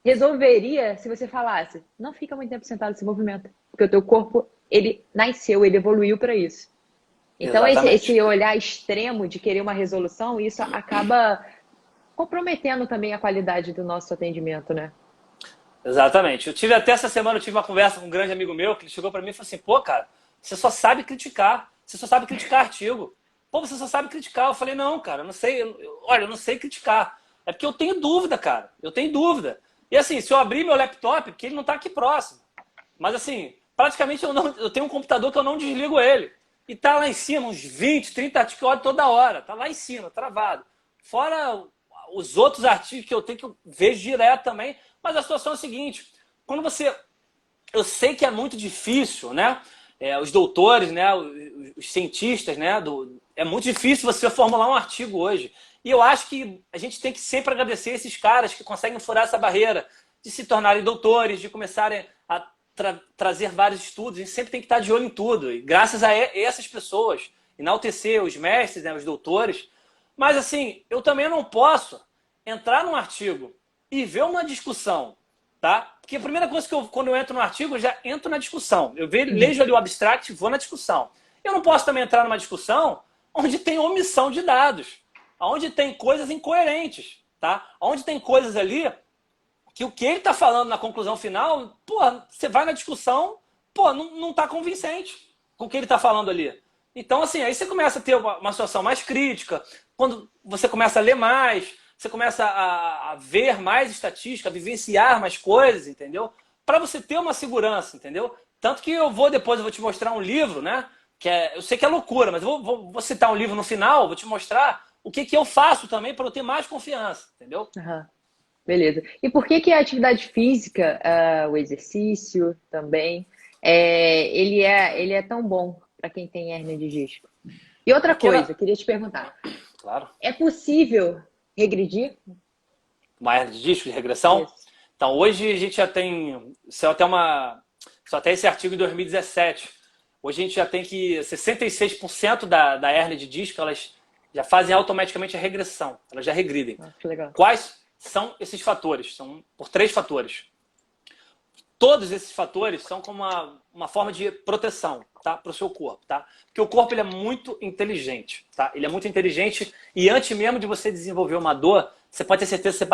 resolveria se você falasse, não fica muito tempo sentado, se movimenta. Porque o teu corpo, ele nasceu, ele evoluiu para isso. Então, esse Exatamente. olhar extremo de querer uma resolução, isso acaba comprometendo também a qualidade do nosso atendimento, né? Exatamente. Eu tive até essa semana, eu tive uma conversa com um grande amigo meu, que ele chegou para mim e falou assim, pô, cara, você só sabe criticar. Você só sabe criticar artigo. Pô, você só sabe criticar. Eu falei, não, cara, eu não sei. Olha, eu não sei criticar. É porque eu tenho dúvida, cara. Eu tenho dúvida. E assim, se eu abrir meu laptop, porque ele não está aqui próximo. Mas assim, praticamente eu tenho um computador que eu não desligo ele. E tá lá em cima, uns 20, 30 artigos toda hora. Tá lá em cima, travado. Fora os outros artigos que eu tenho que eu vejo direto também. Mas a situação é a seguinte, quando você... Eu sei que é muito difícil, né? Os doutores, né? Os cientistas, né? É muito difícil você formular um artigo hoje. E eu acho que a gente tem que sempre agradecer esses caras que conseguem furar essa barreira de se tornarem doutores, de começarem a trazer vários estudos. A gente sempre tem que estar de olho em tudo. E graças a essas pessoas, enaltecer os mestres, né? Os doutores. Mas assim, eu também não posso entrar num artigo e ver uma discussão, tá? Porque a primeira coisa que quando eu entro no artigo, eu já entro na discussão. Eu leio ali o abstract e vou na discussão. Eu não posso também entrar numa discussão onde tem omissão de dados, onde tem coisas incoerentes, tá? Onde tem coisas ali que o que ele está falando na conclusão final, pô, você vai na discussão, pô, não está convincente com o que ele está falando ali. Então, assim, aí você começa a ter uma situação mais crítica, quando você começa a ler mais, você começa a ver mais estatística, a vivenciar mais coisas, entendeu? Para você ter uma segurança, entendeu? Tanto que depois eu vou te mostrar um livro, né? Eu sei que é loucura, mas eu vou citar um livro no final, vou te mostrar o que eu faço também para eu ter mais confiança, entendeu? Uhum. Beleza. E por que que a atividade física, o exercício também, ele é tão bom para quem tem hérnia de disco? E outra Porque coisa, queria te perguntar, claro, é possível regredir? uma hernia de disco de regressão. Isso. Então, hoje a gente já tem, só até esse artigo em 2017. Hoje a gente já tem que 66% da hérnia de disco, elas já fazem automaticamente a regressão, elas já regridem. Ah, que legal. Quais são esses fatores? São por 3 fatores. Todos esses fatores são como uma forma de proteção, tá? Para o seu corpo, tá? Porque o corpo ele é muito inteligente, tá? Ele é muito inteligente e antes mesmo de você desenvolver uma dor, você pode ter certeza que você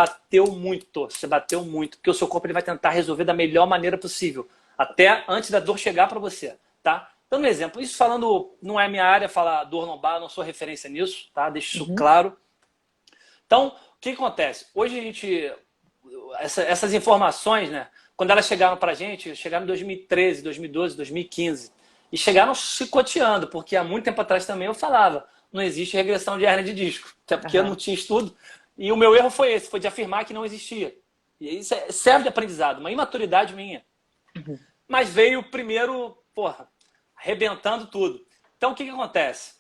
bateu muito, porque o seu corpo ele vai tentar resolver da melhor maneira possível, até antes da dor chegar para você, tá? Dando um exemplo, isso falando, não é minha área falar dor lombar, não sou referência nisso, tá? Deixo isso claro. Então, o que acontece? Hoje a gente, essas informações, né? Quando elas chegaram pra gente, chegaram em 2013, 2012, 2015, e chegaram chicoteando, porque há muito tempo atrás também eu falava, não existe regressão de hérnia de disco, até porque eu não tinha estudo, e o meu erro foi esse, foi de afirmar que não existia. E isso serve de aprendizado, uma imaturidade minha. Mas veio o primeiro, porra, arrebentando tudo. Então o que acontece?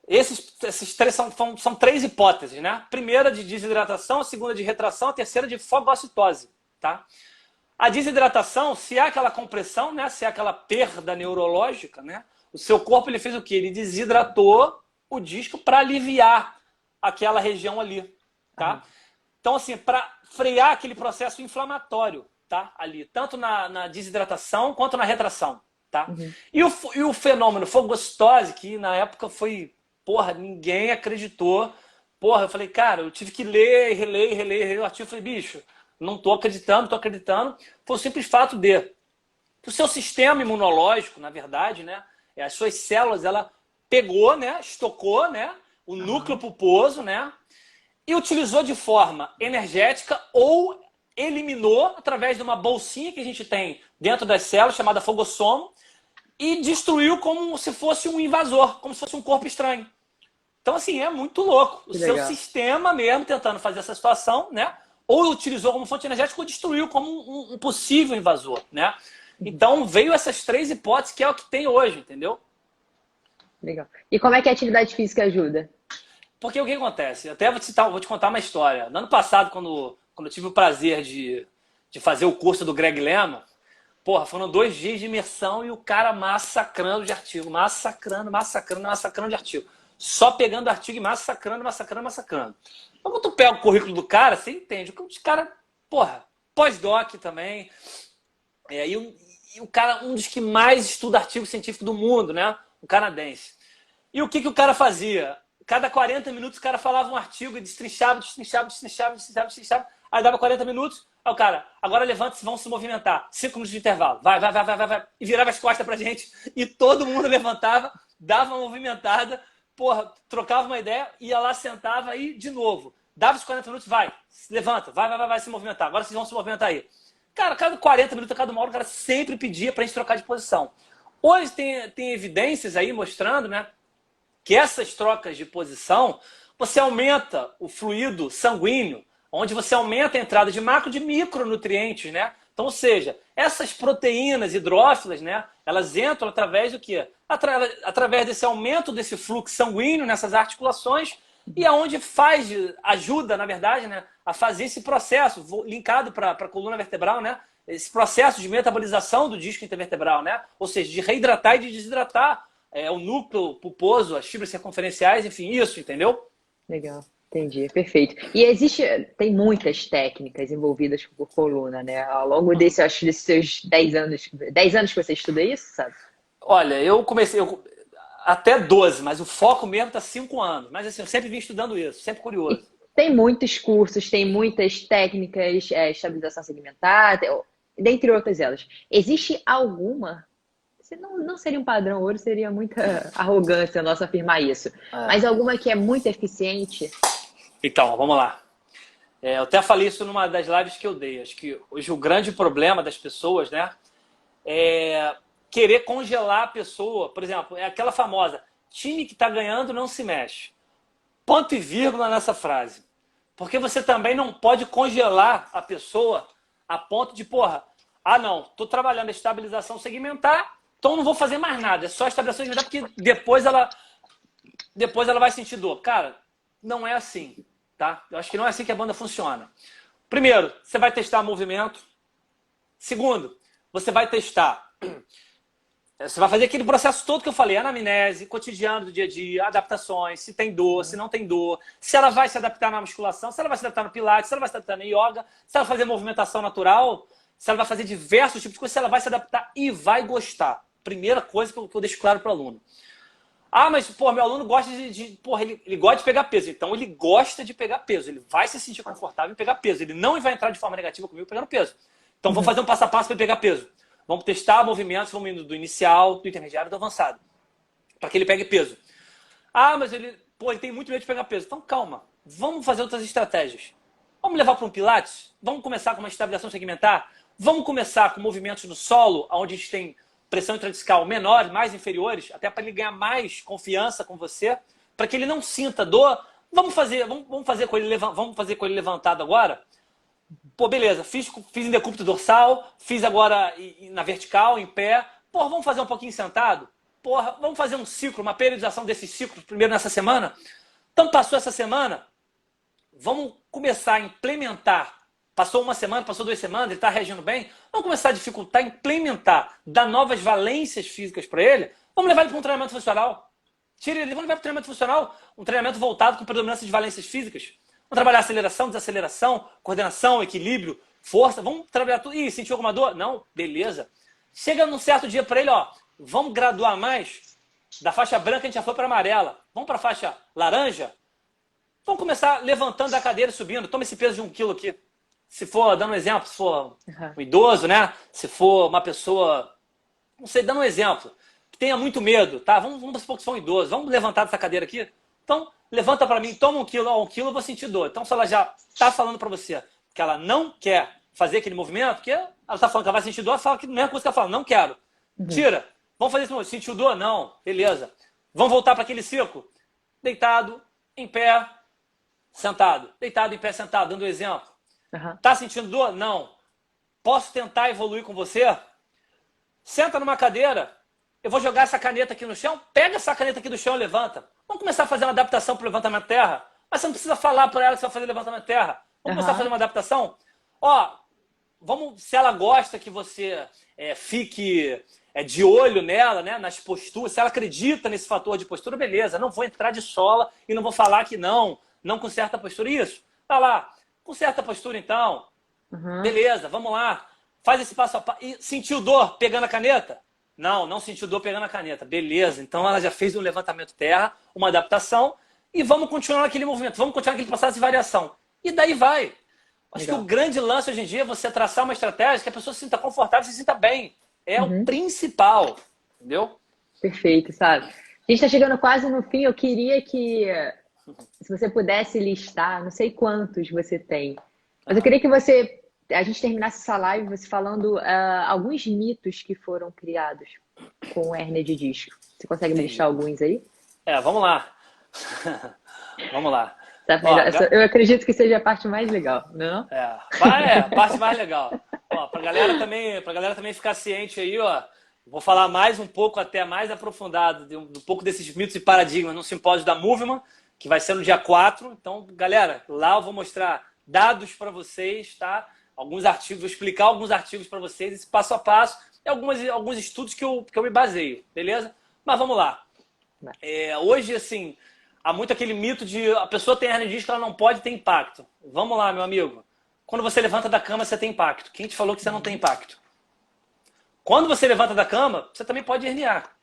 Esses três são 3 hipóteses, né? A primeira de desidratação, a segunda de retração, a terceira de fagocitose, tá? A desidratação, se é aquela compressão, né? Se é aquela perda neurológica, né? O seu corpo ele fez o quê? Ele desidratou o disco para aliviar aquela região ali, tá? Então, assim, para frear aquele processo inflamatório, tá? Ali, tanto na desidratação quanto na retração, tá? E o fenômeno fagocitose, que na época foi... Porra, ninguém acreditou. Porra, eu falei, cara, eu tive que ler, reler o artigo. Eu falei, bicho, não tô acreditando. Foi o simples fato de o seu sistema imunológico, na verdade, né? As suas células, ela pegou, né? Estocou, né? O núcleo pulposo, né? E utilizou de forma energética ou eliminou através de uma bolsinha que a gente tem dentro das células, chamada fagossomo, e destruiu como se fosse um invasor, como se fosse um corpo estranho. Então, assim, é muito louco. O seu sistema mesmo tentando fazer essa situação, né? Ou utilizou como fonte energética ou destruiu como um possível invasor, né? Então, veio essas 3 hipóteses que é o que tem hoje, entendeu? Legal. E como é que a atividade física ajuda? Porque o que acontece? Até vou te contar uma história. No ano passado, quando quando eu tive o prazer de fazer o curso do Greg Lehman, porra, foram 2 dias de imersão e o cara massacrando de artigo, massacrando de artigo. Só pegando artigo e massacrando. Então, quando tu pega o currículo do cara, você entende. O cara, porra, pós-doc também. E o cara, um dos que mais estuda artigo científico do mundo, né? Um canadense. E o que o cara fazia? Cada 40 minutos o cara falava um artigo e destrinchava. Aí dava 40 minutos, aí o cara, agora levanta-se, vão se movimentar. 5 minutos de intervalo. Vai. E virava as costas pra gente. E todo mundo levantava, dava uma movimentada, porra, trocava uma ideia, ia lá, sentava e de novo. Dava os 40 minutos, vai, levanta, vai se movimentar. Agora vocês vão se movimentar aí. Cara, cada 40 minutos, cada uma hora, o cara sempre pedia pra gente trocar de posição. Hoje tem evidências aí mostrando, né, que essas trocas de posição, você aumenta o fluido sanguíneo, onde você aumenta a entrada de macro e de micronutrientes, né? Então, ou seja, essas proteínas hidrófilas, né, elas entram através do quê? Através desse aumento desse fluxo sanguíneo nessas articulações e aonde ajuda, na verdade, né, a fazer esse processo linkado para a coluna vertebral, né? Esse processo de metabolização do disco intervertebral, né? Ou seja, de reidratar e de desidratar o núcleo pulposo, as fibras circunferenciais, enfim, isso, entendeu? Legal, entendi, perfeito. E tem muitas técnicas envolvidas por coluna, né? Ao longo desses seus 10 anos que você estuda isso, sabe? Olha, eu comecei até 12, mas o foco mesmo está 5 anos. Mas assim, eu sempre vim estudando isso, sempre curioso. Tem muitos cursos, tem muitas técnicas, estabilização segmentar, dentre outras elas. Existe alguma? Não seria um padrão ouro, seria muita arrogância nossa afirmar isso. Mas alguma que é muito eficiente? Então, vamos lá. Eu até falei isso numa das lives que eu dei. Acho que hoje o grande problema das pessoas, né, é querer congelar a pessoa. Por exemplo, é aquela famosa, time que está ganhando não se mexe. Ponto e vírgula nessa frase. Porque você também não pode congelar a pessoa a ponto de, porra, não, estou trabalhando a estabilização segmentar, então não vou fazer mais nada. É só a estabilização segmentar porque depois ela vai sentir dor. Cara, não é assim, tá? Eu acho que não é assim que a banda funciona. Primeiro, você vai testar movimento. Segundo, você vai testar... Você vai fazer aquele processo todo que eu falei, anamnese, cotidiano do dia a dia, adaptações, se tem dor, se não tem dor, se ela vai se adaptar na musculação, se ela vai se adaptar no pilates, se ela vai se adaptar no yoga, se ela vai fazer movimentação natural, se ela vai fazer diversos tipos de coisas, se ela vai se adaptar e vai gostar. Primeira coisa que eu deixo claro para o aluno. Mas, pô, meu aluno gosta ele gosta de pegar peso. Então, ele gosta de pegar peso. Ele vai se sentir confortável em pegar peso. Ele não vai entrar de forma negativa comigo pegando peso. Então, vamos fazer um passo a passo para ele pegar peso. Vamos testar movimentos, vamos indo do inicial, do intermediário e do avançado. Para que ele pegue peso. Mas ele tem muito medo de pegar peso. Então, calma. Vamos fazer outras estratégias. Vamos levar para um pilates? Vamos começar com uma estabilização segmentar? Vamos começar com movimentos no solo, onde a gente tem pressão intradiscal menores, mais inferiores, até para ele ganhar mais confiança com você, para que ele não sinta dor. Vamos fazer com ele levantado agora? Pô, beleza, fiz em decúbito dorsal, fiz agora na vertical, em pé. Porra, vamos fazer um pouquinho sentado? Porra, vamos fazer um ciclo, uma periodização desses ciclos primeiro nessa semana? Então, passou essa semana, vamos começar a implementar. Passou uma semana, passou 2 semanas, ele está reagindo bem. Vamos começar a dificultar, implementar, dar novas valências físicas para ele. Vamos levar ele para um treinamento funcional. Vamos levar para um treinamento funcional, um treinamento voltado com predominância de valências físicas. Vamos trabalhar aceleração, desaceleração, coordenação, equilíbrio, força. Vamos trabalhar tudo. Sentiu alguma dor? Não? Beleza. Chega num certo dia para ele, vamos graduar mais. Da faixa branca a gente já foi para amarela. Vamos para a faixa laranja? Vamos começar levantando da cadeira e subindo. Toma esse peso de 1 quilo aqui. Se for, dando um exemplo, se for um idoso, né? Se for uma pessoa, não sei, dando um exemplo, que tenha muito medo, tá? Vamos supor que for um idoso. Vamos levantar dessa cadeira aqui? Então, levanta para mim, toma 1 quilo, 1 quilo eu vou sentir dor. Então, se ela já está falando para você que ela não quer fazer aquele movimento, porque ela está falando que ela vai sentir dor, fala que não é a coisa que ela fala, não quero. Tira. Vamos fazer esse movimento. Sentiu dor? Não. Beleza. Vamos voltar para aquele ciclo? Deitado, em pé, sentado. Deitado, em pé, sentado, dando um exemplo. Tá sentindo dor? Não. Posso tentar evoluir com você? Senta numa cadeira. Eu vou jogar essa caneta aqui no chão. Pega essa caneta aqui do chão e levanta. Vamos começar a fazer uma adaptação para o levantamento terra. Mas você não precisa falar para ela que você vai fazer levantamento terra. Vamos começar a fazer Aham. uma adaptação? Ó, vamos, se ela gosta que você fique de olho nela, né, nas posturas, se ela acredita nesse fator de postura, beleza, não vou entrar de sola e não vou falar que não conserta a postura. Isso, tá lá, conserta a postura então, Aham. beleza, vamos lá, faz esse passo a passo. E sentiu dor pegando a caneta? Não sentiu dor pegando a caneta, beleza, então ela já fez um levantamento terra, uma adaptação, e vamos continuar naquele movimento, vamos continuar naquele processo de variação. E daí vai. Acho que o Legal. grande lance hoje em dia é você traçar uma estratégia que a pessoa se sinta confortável, se sinta bem. É o Uhum. principal, entendeu? Perfeito, sabe? A gente está chegando quase no fim. Eu queria que, se você pudesse listar, não sei quantos você tem, mas eu Aham. queria que a gente terminasse essa live você falando alguns mitos que foram criados com hérnia de disco. Você consegue me listar Entendi. alguns aí? Vamos lá. Vamos lá. Tá Ó, melhor. Eu acredito que seja a parte mais legal, não? a parte mais legal. Ó, pra galera também ficar ciente aí, ó. Vou falar mais um pouco, até mais aprofundado, de um pouco desses mitos e paradigmas no simpósio da Movement, que vai ser no dia 4. Então, galera, lá eu vou mostrar dados para vocês, tá? Alguns artigos, vou explicar alguns artigos para vocês, esse passo a passo, e alguns estudos que eu me baseio, beleza? Mas vamos lá. Vai. Hoje, assim, há muito aquele mito de a pessoa tem hernia de disco, ela não pode ter impacto. Vamos lá, meu amigo. Quando você levanta da cama, você tem impacto. Quem te falou que você não tem impacto? Quando você levanta da cama, você também pode herniar.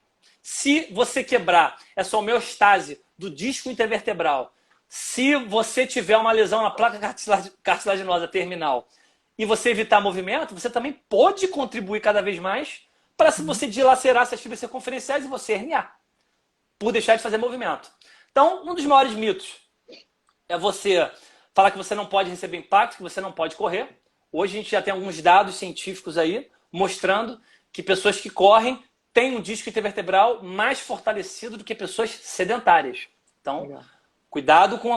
Se você quebrar essa homeostase do disco intervertebral, se você tiver uma lesão na placa cartilaginosa terminal e você evitar movimento, você também pode contribuir cada vez mais para se Uhum. você dilacerar essas fibras circunferenciais e você herniar, por deixar de fazer movimento. Então, um dos maiores mitos é você falar que você não pode receber impacto, que você não pode correr. Hoje a gente já tem alguns dados científicos aí mostrando que pessoas que correm têm um disco intervertebral mais fortalecido do que pessoas sedentárias. Então, Legal. cuidado com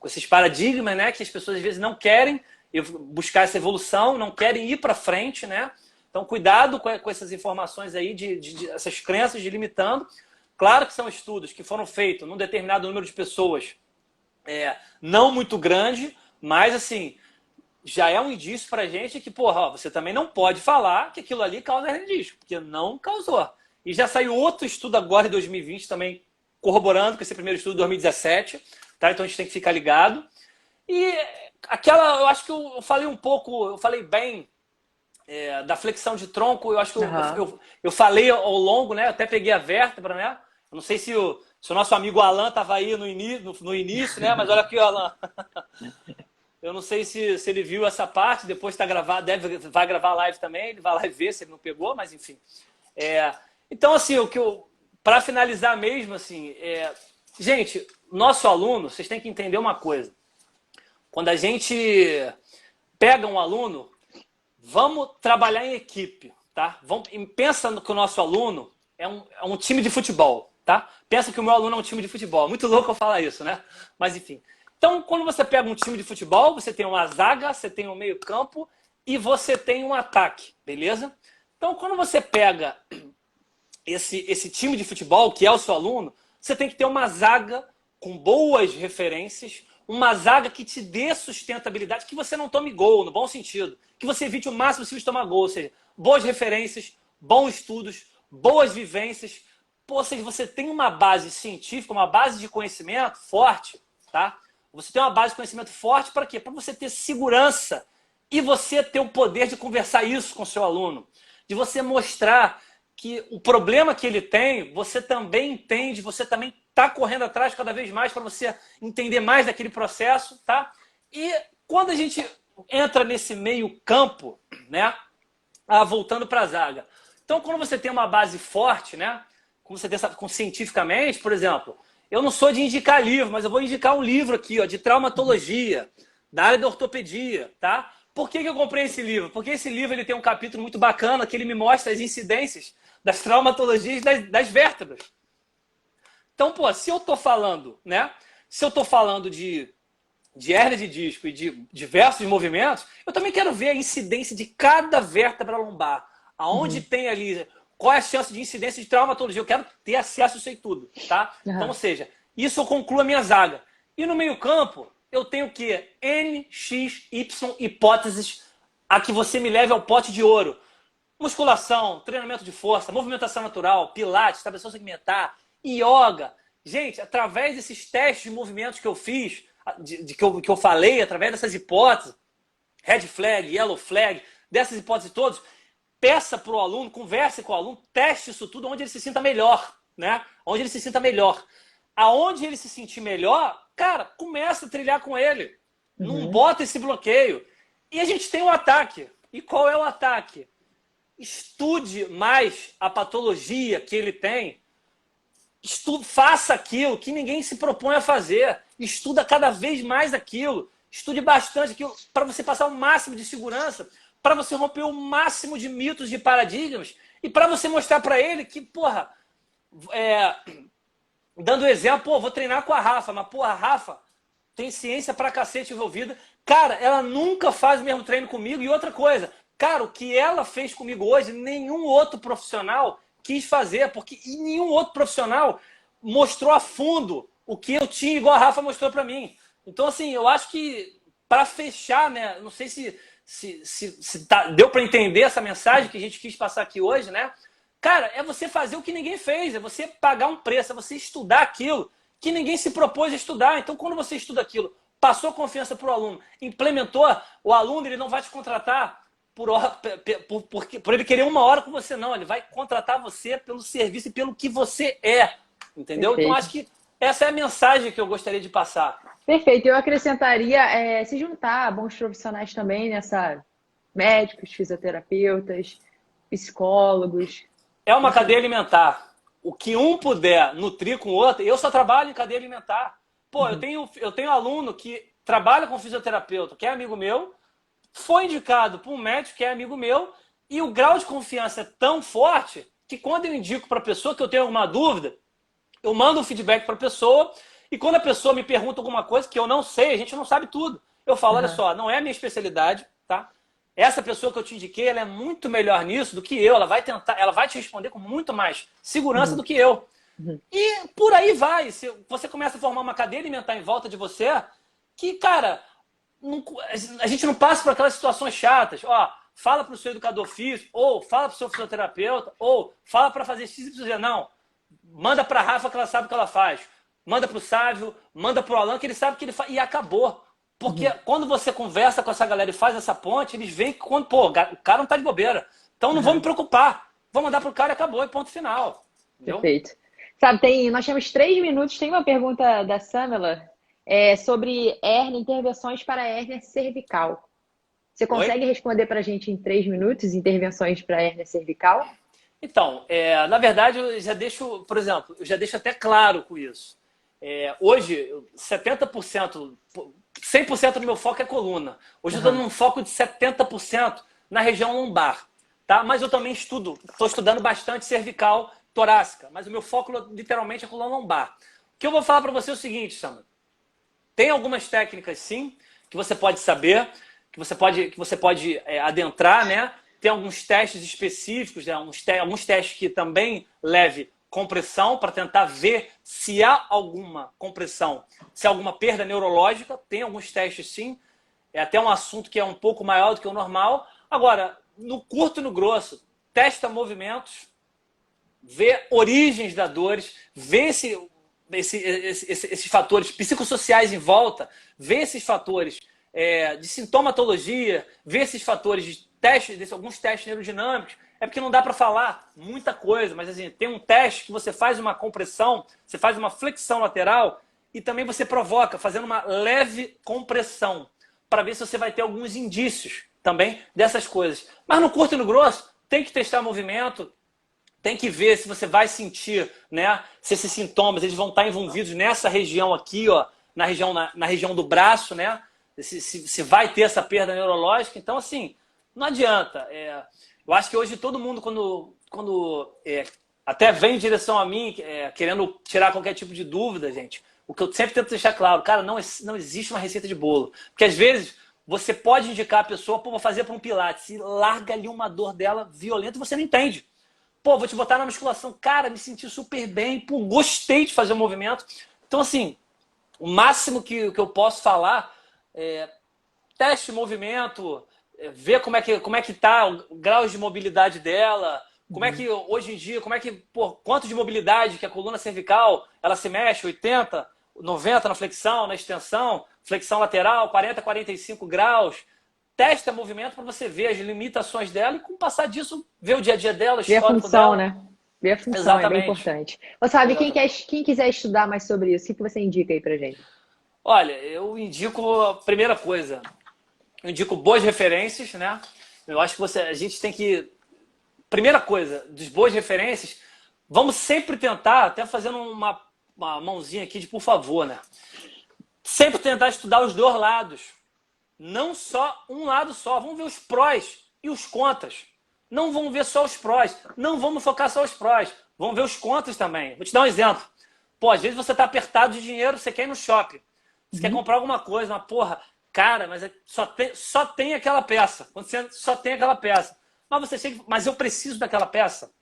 esses paradigmas, né? Que as pessoas às vezes não querem buscar essa evolução, não querem ir para frente, né? Então, cuidado com essas informações aí, de essas crenças de limitando. Claro que são estudos que foram feitos num determinado número de pessoas, não muito grande, mas assim, já é um indício pra gente que, porra, ó, você também não pode falar que aquilo ali causa hernia de disco, porque não causou. E já saiu outro estudo agora em 2020 também, corroborando com esse primeiro estudo de 2017, tá? Então a gente tem que ficar ligado. E eu acho que eu falei um pouco, eu falei bem da flexão de tronco, eu acho que Aham. eu falei ao longo, né? Eu até peguei a vértebra, né? Eu não sei se o nosso amigo Alan estava aí no início, né? Mas olha aqui, Alan. Eu não sei se ele viu essa parte, depois está gravado, vai gravar a live também, ele vai lá e ver se ele não pegou, mas enfim. Então, assim, para finalizar mesmo, assim, gente, nosso aluno, vocês têm que entender uma coisa. Quando a gente pega um aluno, vamos trabalhar em equipe, tá? Pensa que o nosso aluno é um time de futebol, tá? Pensa que o meu aluno é um time de futebol. Muito louco eu falar isso, né? Mas enfim. Então, quando você pega um time de futebol, você tem uma zaga, você tem um meio-campo e você tem um ataque, beleza? Então, quando você pega esse time de futebol, que é o seu aluno, você tem que ter uma zaga com boas referências, uma zaga que te dê sustentabilidade, que você não tome gol, no bom sentido, que você evite o máximo possível de tomar gol, ou seja, boas referências, bons estudos, boas vivências, ou seja, você tem uma base científica, uma base de conhecimento forte, tá? Você tem uma base de conhecimento forte para quê? Para você ter segurança e você ter o poder de conversar isso com o seu aluno, de você mostrar que o problema que ele tem, você também entende, você também está correndo atrás cada vez mais para você entender mais daquele processo, tá? E quando a gente entra nesse meio campo, né? Voltando para a zaga. Então, quando você tem uma base forte, né? Como você tem cientificamente, por exemplo, eu não sou de indicar livro, mas eu vou indicar um livro aqui, ó, de traumatologia, da área da ortopedia, tá? Por que eu comprei esse livro? Porque esse livro ele tem um capítulo muito bacana que ele me mostra as incidências das traumatologias das vértebras. Então, pô, se eu tô falando, né? Se eu tô falando de hérnia de disco e de diversos movimentos, eu também quero ver a incidência de cada vértebra lombar. Aonde Uhum. tem ali, qual é a chance de incidência de traumatologia. Eu quero ter acesso a isso aí tudo, tá? Então, ou Aham. seja, isso eu concluo a minha zaga. E no meio campo, eu tenho o quê? N, X, Y hipóteses a que você me leve ao pote de ouro. Musculação, treinamento de força, movimentação natural, pilates, estabilização segmentar, yoga. Gente, através desses testes de movimentos que eu fiz, que eu falei, através dessas hipóteses, red flag, yellow flag, dessas hipóteses todas, peça para o aluno, converse com o aluno, teste isso tudo onde ele se sinta melhor, né? Onde ele se sinta melhor. Aonde ele se sentir melhor, cara, começa a trilhar com ele. Não bota esse bloqueio. E a gente tem o ataque. E qual é o ataque? Estude mais a patologia que ele tem. Faça aquilo que ninguém se propõe a fazer. Estuda cada vez mais aquilo. Estude bastante aquilo para você passar o máximo de segurança, para você romper o máximo de mitos, de paradigmas e para você mostrar para ele que, porra, dando exemplo, pô, vou treinar com a Rafa, mas, porra, a Rafa tem ciência pra cacete envolvida. Cara, ela nunca faz o mesmo treino comigo. E outra coisa, cara, o que ela fez comigo hoje, nenhum outro profissional quis fazer, porque nenhum outro profissional mostrou a fundo o que eu tinha, igual a Rafa mostrou pra mim. Então, assim, eu acho que, para fechar, né, não sei se deu para entender essa mensagem que a gente quis passar aqui hoje, né? Cara, é você fazer o que ninguém fez, é você pagar um preço, é você estudar aquilo que ninguém se propôs a estudar. Então, quando você estuda aquilo, passou confiança para o aluno, implementou, o aluno ele não vai te contratar por ele querer uma hora com você, não. Ele vai contratar você pelo serviço e pelo que você é, entendeu? Perfeito. Então, acho que essa é a mensagem que eu gostaria de passar. Perfeito. Eu acrescentaria se juntar a bons profissionais também nessa médicos, fisioterapeutas, psicólogos. É uma cadeia alimentar. O que um puder nutrir com o outro, eu só trabalho em cadeia alimentar. Pô, eu tenho aluno que trabalha com fisioterapeuta, que é amigo meu, foi indicado por um médico que é amigo meu, e o grau de confiança é tão forte que quando eu indico para a pessoa que eu tenho alguma dúvida, eu mando um feedback para a pessoa, e quando a pessoa me pergunta alguma coisa que eu não sei, a gente não sabe tudo. Eu falo, olha só, não é a minha especialidade, tá? Essa pessoa que eu te indiquei, ela é muito melhor nisso do que eu. Ela vai tentar, ela vai te responder com muito mais segurança do que eu. E por aí vai. Se você começa a formar uma cadeia alimentar em volta de você, que, cara, a gente não passa por aquelas situações chatas. Ó, fala para o seu educador físico, ou fala para o seu fisioterapeuta, ou fala para fazer X, Y, Z. Não. Manda para a Rafa que ela sabe o que ela faz. Manda para o Sávio, manda para o Alan que ele sabe o que ele faz. E acabou. Porque quando você conversa com essa galera e faz essa ponte, eles veem que quando, pô, o cara não tá de bobeira. Então não vou me preocupar. Vou mandar pro cara e acabou, e ponto final. Entendeu? Perfeito. Sabe, nós temos 3 minutos, tem uma pergunta da Samela sobre hérnia, intervenções para hérnia cervical. Você consegue responder para a gente em 3 minutos, intervenções para hérnia cervical? Então, na verdade, eu já deixo, por exemplo, eu já deixo até claro com isso. Hoje, 70%, 100% do meu foco é coluna. Hoje eu estou num foco de 70% na região lombar. Tá? Mas eu também estou estudando bastante cervical, torácica. Mas o meu foco literalmente é coluna lombar. O que eu vou falar para você é o seguinte, Sandra. Tem algumas técnicas, sim, que você pode saber, que você pode adentrar, né? Tem alguns testes específicos, né? Alguns testes que também leve compressão para tentar ver se há alguma compressão, se há alguma perda neurológica. Tem alguns testes, sim. É até um assunto que é um pouco maior do que o normal. Agora, no curto e no grosso, testa movimentos, vê origens das dores, vê esses fatores psicossociais em volta, vê esses fatores de sintomatologia, vê esses fatores de alguns testes neurodinâmicos. É porque não dá para falar muita coisa, mas assim, tem um teste que você faz uma compressão, você faz uma flexão lateral e também você provoca fazendo uma leve compressão para ver se você vai ter alguns indícios também dessas coisas. Mas no curto e no grosso, tem que testar movimento, tem que ver se você vai sentir, né, se esses sintomas eles vão estar envolvidos nessa região aqui, ó, na região do braço, né, se vai ter essa perda neurológica. Então, assim, não adianta. Eu acho que hoje todo mundo, quando até vem em direção a mim, querendo tirar qualquer tipo de dúvida, gente, o que eu sempre tento deixar claro, cara, não existe uma receita de bolo. Porque às vezes você pode indicar a pessoa, pô, vou fazer para um pilates, e larga ali uma dor dela violenta e você não entende. Pô, vou te botar na musculação, cara, me senti super bem, pô, gostei de fazer o movimento. Então, assim, O máximo que eu posso falar é teste movimento, ver como é que tá o grau de mobilidade dela, como é que hoje em dia, pô, quanto de mobilidade que a coluna cervical, ela se mexe, 80, 90 na flexão, na extensão, flexão lateral, 40, 45 graus. Testa movimento para você ver as limitações dela e com o passar disso, ver o dia a dia dela, o Ver a histórico função, dela. né? Ver a função é bem Exatamente. importante. Você sabe, Exatamente. quem quiser estudar mais sobre isso, o que você indica aí pra gente? Olha, eu indico a primeira coisa, eu indico boas referências, né? Eu acho que a gente tem que, primeira coisa, dos boas referências, vamos sempre tentar, até fazendo uma mãozinha aqui de por favor, né? Sempre tentar estudar os dois lados, não só um lado só. Vamos ver os prós e os contras. Não vamos ver só os prós, não vamos focar só os prós, vamos ver os contras também. Vou te dar um exemplo. Pô, às vezes você tá apertado de dinheiro, você quer ir no shopping. Você quer comprar alguma coisa, uma porra, cara, mas só tem aquela peça. Quando você só tem aquela peça. Mas você chega, mas eu preciso daquela peça.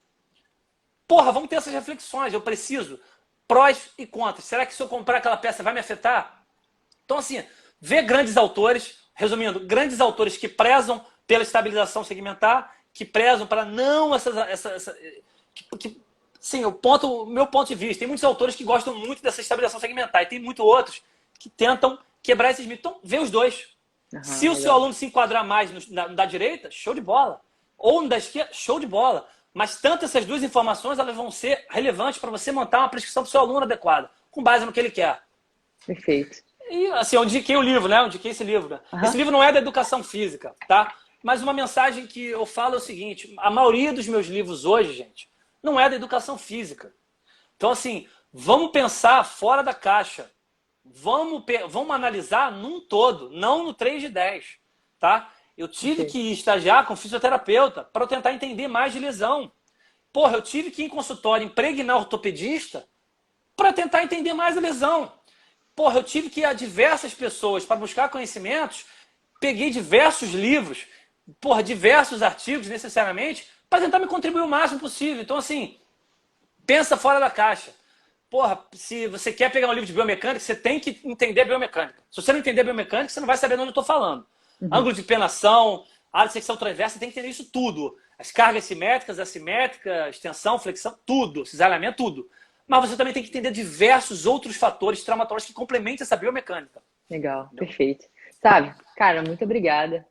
Porra, vamos ter essas reflexões. Eu preciso. Prós e contras. Será que se eu comprar aquela peça vai me afetar? Então, assim, ver grandes autores, resumindo, grandes autores que prezam pela estabilização segmentar, que prezam para não sim, o meu ponto de vista. Tem muitos autores que gostam muito dessa estabilização segmentar e tem muitos outros que tentam quebrar esses mitos. Então, vê os dois. Se o seu Legal. aluno se enquadrar mais no da direita, show de bola. Ou no da esquerda, show de bola. Mas tanto essas duas informações elas vão ser relevantes para você montar uma prescrição para o seu aluno adequada, com base no que ele quer. Perfeito. E assim, eu indiquei o livro, né? Eu indiquei esse livro. Né? Esse Aham. livro não é da educação física, tá? Mas uma mensagem que eu falo é o seguinte: a maioria dos meus livros hoje, gente, não é da educação física. Então, assim, vamos pensar fora da caixa. Vamos analisar num todo, não no 3 de 10, tá? Eu tive Perfeito. que estagiar com fisioterapeuta para eu tentar entender mais de lesão. Porra, eu tive que ir em consultório impregnar ortopedista para tentar entender mais a lesão. Porra, eu tive que ir a diversas pessoas para buscar conhecimentos, peguei diversos livros, porra, diversos artigos necessariamente, para tentar me contribuir o máximo possível. Então, assim, pensa fora da caixa. Porra, se você quer pegar um livro de biomecânica, você tem que entender biomecânica. Se você não entender biomecânica, você não vai saber de onde eu estou falando. Uhum. Ângulo de penação, área de secção transversa, você tem que entender isso tudo. As cargas simétricas, assimétrica, extensão, flexão, tudo. Cisalhamento, tudo. Mas você também tem que entender diversos outros fatores traumatológicos que complementem essa biomecânica. Legal, perfeito. Sabe, cara, muito obrigada.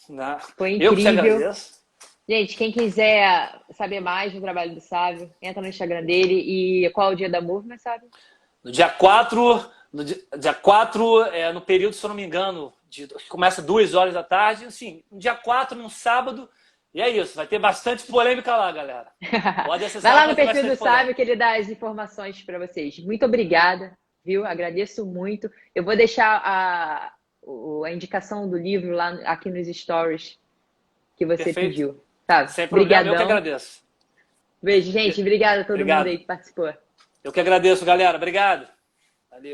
Né? Foi Eu que te incrível. agradeço. Gente, quem quiser saber mais do trabalho do Sábio, entra no Instagram dele. E qual é o dia da Movement, Sábio? No dia 4, dia 4 no período, se eu não me engano, começa 2 horas da tarde. Assim, no dia 4, num sábado. E é isso, vai ter bastante polêmica lá, galera. Pode Vai acessar lá que no vai ter perfil do bastante Sábio polêmica. que ele dá as informações para vocês. Muito obrigada, viu? Agradeço muito. Eu vou deixar a indicação do livro lá aqui nos stories que você Perfeito? pediu, tá? Sem problema, eu que Obrigadão. agradeço. Beijo, gente. Obrigada a todo mundo Obrigado. aí que participou. Eu que agradeço, galera. Obrigado. Valeu.